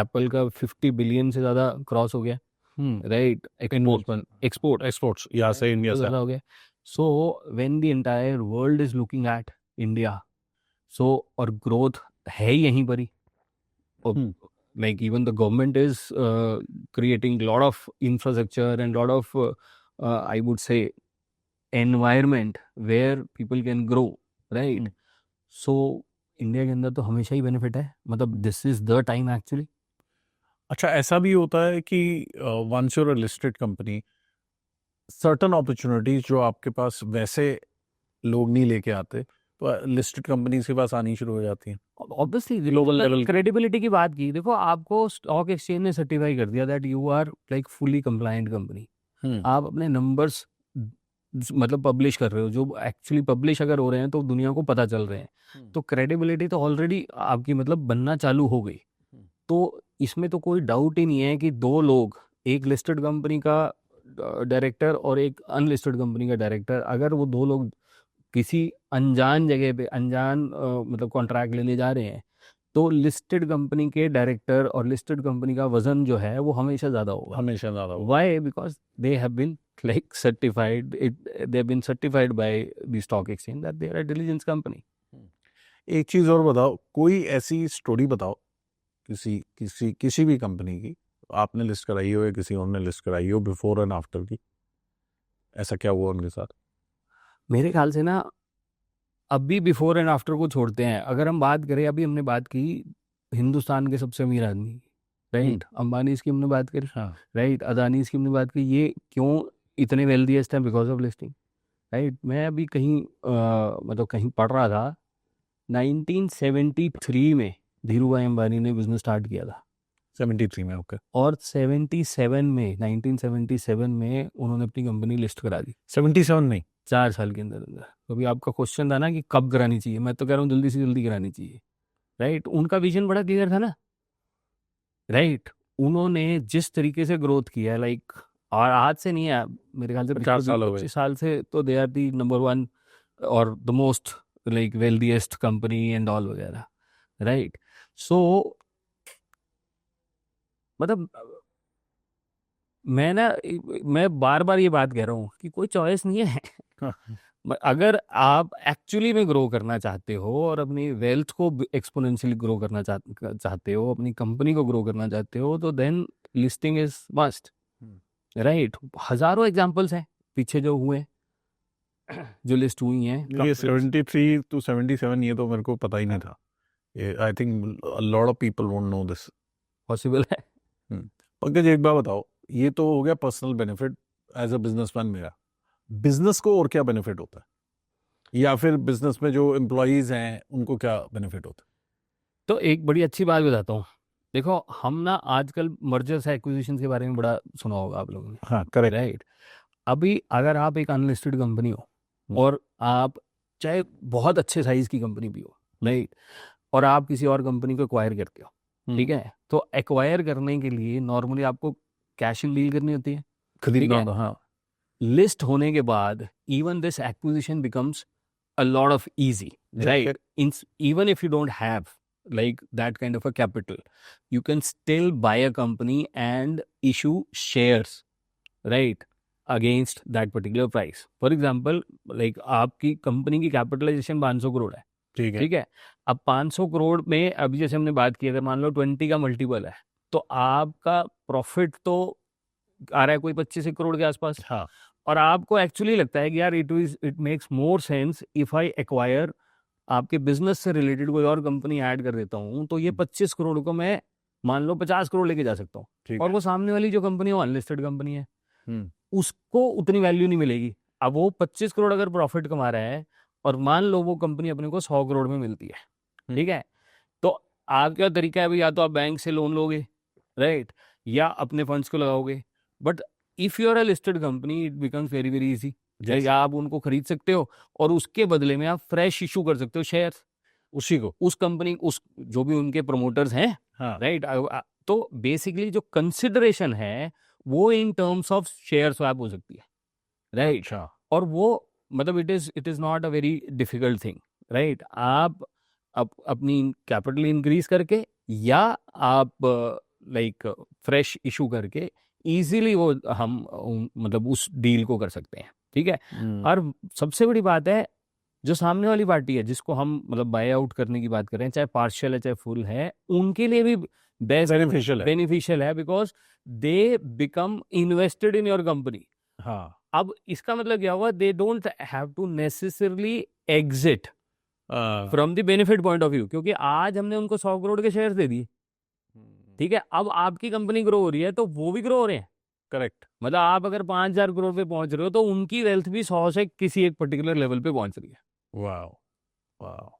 एप्पल का 50 बिलियन से ज़्यादा क्रॉस हो गया, राइट? एक्सपोर्ट्स यहाँ से इंडिया से हो गया। So when the entire world is looking at India, so और ग्रोथ है ही यहीं पर ही, like even the government is creating a lot of infrastructure and lot of I would say environment where people can grow, right? So India के अंदर तो हमेशा ही बेनिफिट है, मतलब this is the time actually. अच्छा, ऐसा भी होता है कि once you're a listed company, certain opportunities जो आपके पास वैसे लोग नहीं लेके आते, तो लिस्टेड कंपनीज के पास आनी शुरू हो जाती हैं। ऑब्वियसली Global level- क्रेडिबिलिटी की बात की, देखो आपको स्टॉक एक्सचेंज ने सर्टिफाई कर दिया that you are like fully compliant company. आप अपने नंबर्स मतलब पब्लिश कर रहे हो, जो एक्चुअली पब्लिश अगर हो रहे हैं तो दुनिया को पता चल रहे हैं, तो क्रेडिबिलिटी तो ऑलरेडी आपकी मतलब बनना चालू हो गई। तो इसमें तो कोई डाउट ही नहीं है कि दो लोग, एक लिस्टेड कंपनी का डायरेक्टर और एक अनलिस्टेड कंपनी का डायरेक्टर, अगर वो दो लोग किसी अनजान जगह पे अनजान मतलब कॉन्ट्रैक्ट लेने जा रहे हैं, तो लिस्टेड कंपनी के डायरेक्टर और लिस्टेड कंपनी का वजन जो है वो हमेशा ज़्यादा होगा। हमेशा ज़्यादा होगा। Why? Because they have been like certified. They have been certified by the stock exchange that they are a diligence company. एक चीज़ और बताओ, कोई ऐसी स्टोरी बताओ किसी किसी किसी भी कंपनी की, आपने लिस्ट कराई हो या किसी और ने लिस्ट कराई हो, बिफोर एंड आफ्टर की, ऐसा क्या हुआ उनके साथ? मेरे ख्याल से ना, अभी बिफोर एंड आफ्टर को छोड़ते हैं, अगर हम बात करें, अभी हमने बात की हिंदुस्तान के सबसे अमीर आदमी, राइट, अंबानी की हमने बात करी, हाँ, राइट, अदानी की हमने बात की, ये क्यों इतने वेल्दीएस्ट हैं? Because of listing, right. मैं अभी कहीं मतलब कहीं पढ़ रहा था, 1973 में धीरू भाई अंबानी ने बिजनेस स्टार्ट किया था, 73 में। ओके, और 1977 में उन्होंने अपनी कंपनी लिस्ट करा दी, 77 नहीं, 4 साल के अंदर अंदर। तो अभी आपका क्वेश्चन था ना कि कब करानी चाहिए, मैं तो कह रहा हूँ जल्दी से जल्दी करानी चाहिए, राइट। उनका विजन बड़ा क्लियर था ना, राइट। उन्होंने जिस तरीके से ग्रोथ किया है, लाइक, और आज से नहीं है, मेरे ख्याल से 50 साल हो गए। 25 साल से तो दे आर दी नंबर 1 और the most like wealthiest company and all वगैरह, राइट। सो मतलब मैं बार बार ये बात कह रहा हूँ कि कोई चॉइस नहीं है। अगर आप एक्चुअली में ग्रो करना चाहते हो और अपनी वेल्थ को एक्सपोनेंशियली ग्रो करना चाहते हो, अपनी कंपनी को ग्रो करना चाहते हो, तो then listing is must, right. हजारों एग्जांपल्स हैं पीछे जो हुए, जो लिस्ट हुई हैं। ये 73 to 77, ये तो मेरे को पता ही नहीं था। I think a lot of people won't know this. Possible है। पंकज, एक बात बताओ, ये तो हो गया personal benefit as a businessman मेरा, बिजनेस को और क्या बेनिफिट होता है, या फिर बिजनेस में जो एम्प्लॉयज हैं उनको क्या बेनिफिट होता है? तो एक बड़ी अच्छी बात बताता हूँ, देखो हम ना आजकल मर्जर्स एक्विजिशन के बारे में बड़ा सुना होगा आप लोगों ने, हाँ, करेक्ट। राइट। अभी अगर आप एक अनलिस्टेड कंपनी हो और आप चाहे बहुत अच्छे साइज की कंपनी भी हो, राइट, और आप किसी और कंपनी को एक्वायर करते हो, ठीक है, तो एक्वायर करने के लिए नॉर्मली आपको कैश इन डील करनी होती है, खरीदना ठीक है? होता, हाँ। लिस्ट होने के बाद even this acquisition becomes a lot of easy, right? Even if you don't have like that kind of a capital, you can still buy a company and issue shares, right, against that particular price. For example, like आपकी company की capitalisation 500 crore है, ठीक है। ठीक है। अब 500 करोड़ में अभी जैसे हमने बात की, अगर मान लो 20 का मल्टीपल है, तो आपका प्रॉफिट तो आ रहा है कोई 25 करोड़ के आसपास, हाँ, और आपको एक्चुअली लगता है कि यार it makes more sense if I acquire, आपके बिजनेस से रिलेटेड कोई और कंपनी ऐड कर देता हूँ, तो ये 25 करोड़ को मैं मान लो 50 करोड़ लेके जा सकता हूँ, ठीक और है। वो सामने वाली जो कंपनी है वो अनलिस्टेड कंपनी है, हम्म, उसको उतनी वैल्यू नहीं मिलेगी। अब वो 25 करोड़ अगर प्रॉफिट कमा रहा है और मान लो वो कंपनी अपने को 100 करोड़ में मिलती है, ठीक है, तो आपका तरीका है भाई, या तो आप बैंक से लोन लोगे, राइट, या अपने फंड्स को लगाओगे। But if you are a listed company it becomes very very easy, या आप उनको खरीद सकते हो और उसके बदले में आप फ्रेश इशू कर सकते हो शेयर उसी को, उस कंपनी, उस जो भी उनके प्रमोटर्स हैं, हाँ, राइट। तो बेसिकली जो कंसिडरेशन है वो in terms of share swap हो सकती है, राइट। अच्छा, और वो मतलब it is not a very difficult thing, right. आप अपनी कैपिटल इंक्रीज करके या आप लाइक फ्रेश इशू करके इजीली वो हम मतलब उस डील को कर सकते हैं, ठीक है। और सबसे बड़ी बात है, जो सामने वाली पार्टी है जिसको हम मतलब बाय आउट करने की बात कर रहे हैं, चाहे पार्शियल है चाहे फुल है, उनके लिए भी बेस्ट बेनिफिशियल है, because they become invested in your company. हाँ, अब इसका मतलब क्या हुआ, they don't have to necessarily exit from the benefit point of view, क्योंकि आज हमने उनको 100 करोड़ के शेयर दे दिए, ठीक है, अब आपकी कंपनी ग्रो हो रही है तो वो भी ग्रो हो रहे हैं। करेक्ट। मतलब आप अगर 5,000 करोड़ पे पहुंच रहे हो तो उनकी वेल्थ भी 100 से किसी एक पर्टिकुलर लेवल पे पहुंच रही है। वाह वाह।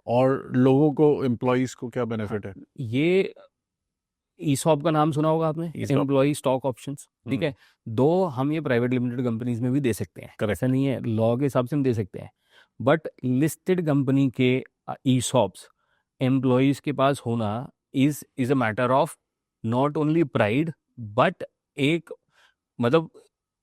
और लोगों को, एम्प्लॉइज को क्या बेनिफिट है? ये ईसॉप का नाम सुना होगा आपने, ESOP। एम्प्लॉय स्टॉक ऑप्शंस, ठीक है। दो हम ये प्राइवेट लिमिटेड कंपनीज में भी दे सकते हैं, ऐसा नहीं है, लॉ के हिसाब से हम दे सकते हैं, बट लिस्टेड कंपनी के ईसॉप्स एम्प्लॉयज के पास होना is a matter of not only pride, but एक मतलब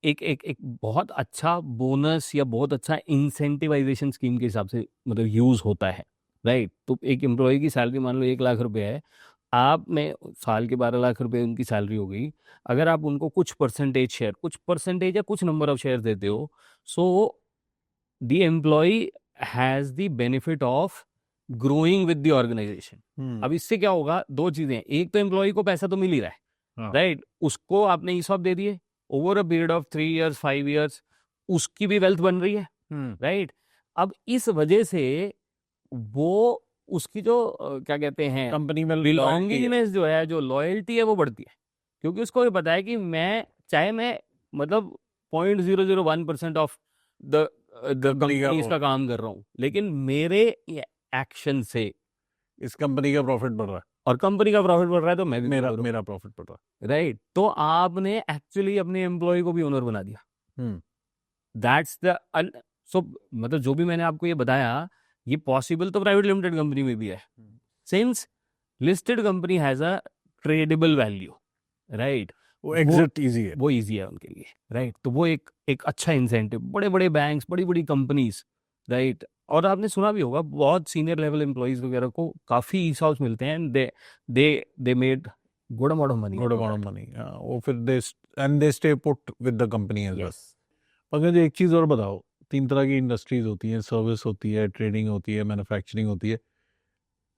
एक बहुत अच्छा बोनस या बहुत अच्छा इंसेंटिवाइजेशन स्कीम के हिसाब से मतलब यूज होता है, राइट। तो एक एम्प्लॉय की सैलरी मान लो 1 लाख रुपए है, आप में साल के 12 लाख रुपए उनकी सैलरी हो गई, अगर आप उनको कुछ परसेंटेज या कुछ नंबर ऑफ शेयर देते हो, so the employ has the benefit of growing with the organization. अब इससे क्या होगा, दो चीजें, एक तो एम्प्लॉय को पैसा तो मिल ही रहा है, राइट, उसको आपने ईसॉप दे दिए over a period of 3 years 5 years, उसकी भी वेल्थ बन रही है, राइट। अब इस वजह से वो उसकी जो क्या कहते हैं कंपनी में बिलोंगिंगनेस जो है, जो लॉयल्टी है वो बढ़ती है, क्योंकि उसको ये पता है कि मैं चाहे मैं मतलब 0.001% ऑफ द कंपनी इसका काम कर रहा हूँ, लेकिन मेरे एक्शन से इस कंपनी का प्रॉफिट बढ़ रहा है और कंपनी का प्रॉफिट बढ़ रहा है, तो मैं भी मेरा प्रॉफिट बढ़ रहा है, राइट। तो आपने एक्चुअली अपने एम्प्लॉय को भी ओनर बना दिया। दैट्स द सो मतलब जो भी मैंने आपको ये बताया, ये पॉसिबल तो प्राइवेट लिमिटेड कंपनी में भी है, since listed company has a tradable value, right. वो एग्जिट इजी है, वो इजी है उनके लिए, राइट। तो वो एक अच्छा इंसेंटिव, बड़े बड़े बैंक्स, बड़ी बड़ी कंपनीज, राइट। और आपने सुना भी होगा बहुत सीनियर लेवल एम्प्लॉइज वगैरह को काफी ईसॉप्स मिलते हैं, they made good amount of money, वो फिर they stay put with the company as well. Pankaj, एक चीज और बताओ, 3 तरह की इंडस्ट्रीज होती हैं, सर्विस होती है, ट्रेडिंग होती है, मैन्युफैक्चरिंग होती है,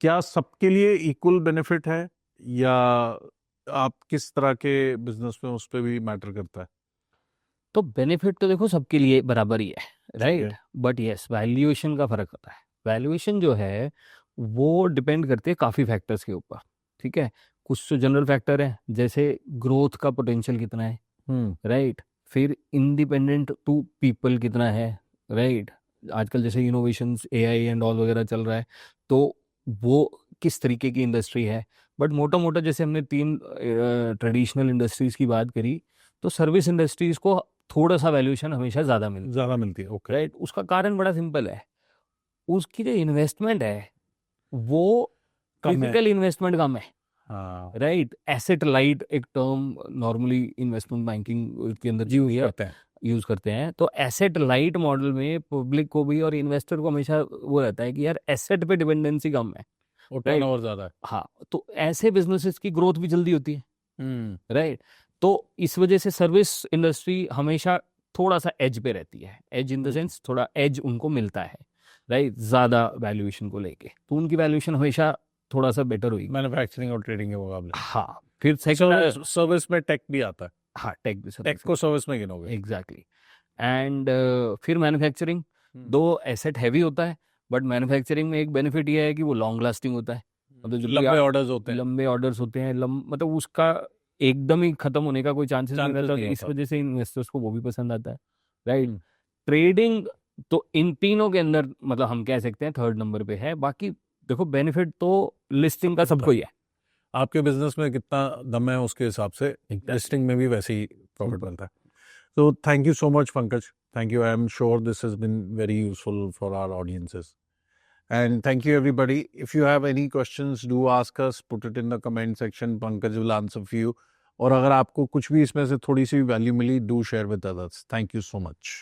क्या सबके लिए इक्वल बेनिफिट है या आप किस तरह के बिजनेस में उस पर भी मैटर करता है? तो बेनिफिट तो देखो सबके लिए बराबर ही है, राइट, बट यस वैल्यूएशन का फर्क होता है। वैल्यूएशन जो है वो डिपेंड करती है काफ़ी फैक्टर्स के ऊपर, ठीक है। कुछ तो जनरल फैक्टर है, जैसे ग्रोथ का पोटेंशियल कितना है, राइट, फिर इंडिपेंडेंट टू पीपल कितना है, राइट। आजकल जैसे इनोवेशंस एआई एंड ऑल वगैरह चल रहा है, तो वो किस तरीके की इंडस्ट्री है। बट मोटा मोटा जैसे हमने 3 ट्रेडिशनल इंडस्ट्रीज की बात करी, तो सर्विस इंडस्ट्रीज को थोड़ा सा वैल्यूएशन हमेशा ज़्यादा मिलती है, ओके, राइट। उसका कारण बड़ा सिंपल है, उसकी जो इन्वेस्टमेंट है वो फिजिकल इन्वेस्टमेंट कम है, राइट। एसेट लाइट एक टर्म नॉर्मली इन्वेस्टमेंट बैंकिंग के अंदर यूज करते हैं। तो एसेट लाइट मॉडल में पब्लिक को भी और इन्वेस्टर को हमेशा वो रहता है कि यार एसेट पे डिपेंडेंसी कम है और टर्नओवर ज्यादा है, हाँ, तो ऐसे बिजनेसेस की ग्रोथ भी जल्दी होती है, राइट। तो इस वजह से सर्विस इंडस्ट्री हमेशा थोड़ा सा एज पे रहती है, एज इन द सेंस थोड़ा एज उनको मिलता है, राइट, ज्यादा वैल्यूएशन को लेके, तो उनकी वैल्यूएशन हमेशा थोड़ा सा बेटर हुई मैन्युफैक्चरिंग और ट्रेडिंग के मुकाबले। हाँ, फिर सर्विस में टेक भी आता है, हाँ, टेक को सर्विस में गिनोगे, एग्जैक्टली। एंड फिर मैन्युफैक्चरिंग दो एसेट हैवी होता है, बट मैन्युफैक्चरिंग में एक बेनिफिट ये है कि वो लॉन्ग लास्टिंग होता है, मतलब जो लंबे ऑर्डर्स होते हैं, मतलब उसका एकदम ही खत्म होने का कोई चांसेस नहीं रहता, इस वजह से इन्वेस्टर्स को वो भी पसंद आता है, राइट। ट्रेडिंग तो इन तीनों के अंदर मतलब हम कह सकते हैं 3rd नंबर पे है। बाकी देखो बेनिफिट तो लिस्टिंग का सबको ही है, आपके बिजनेस में कितना दम है उसके हिसाब से लिस्टिंग में भी वैसे ही प्रॉफिट बनता है। So thank you so much, Pankaj. Thank you. I am sure this has been very useful for our audiences. And thank you, everybody. If you have any questions, do ask us. Put it in the comment section. Pankaj will answer for you. और अगर आपको कुछ भी इसमें से थोड़ी सी value मिली, do share with others. Thank you so much.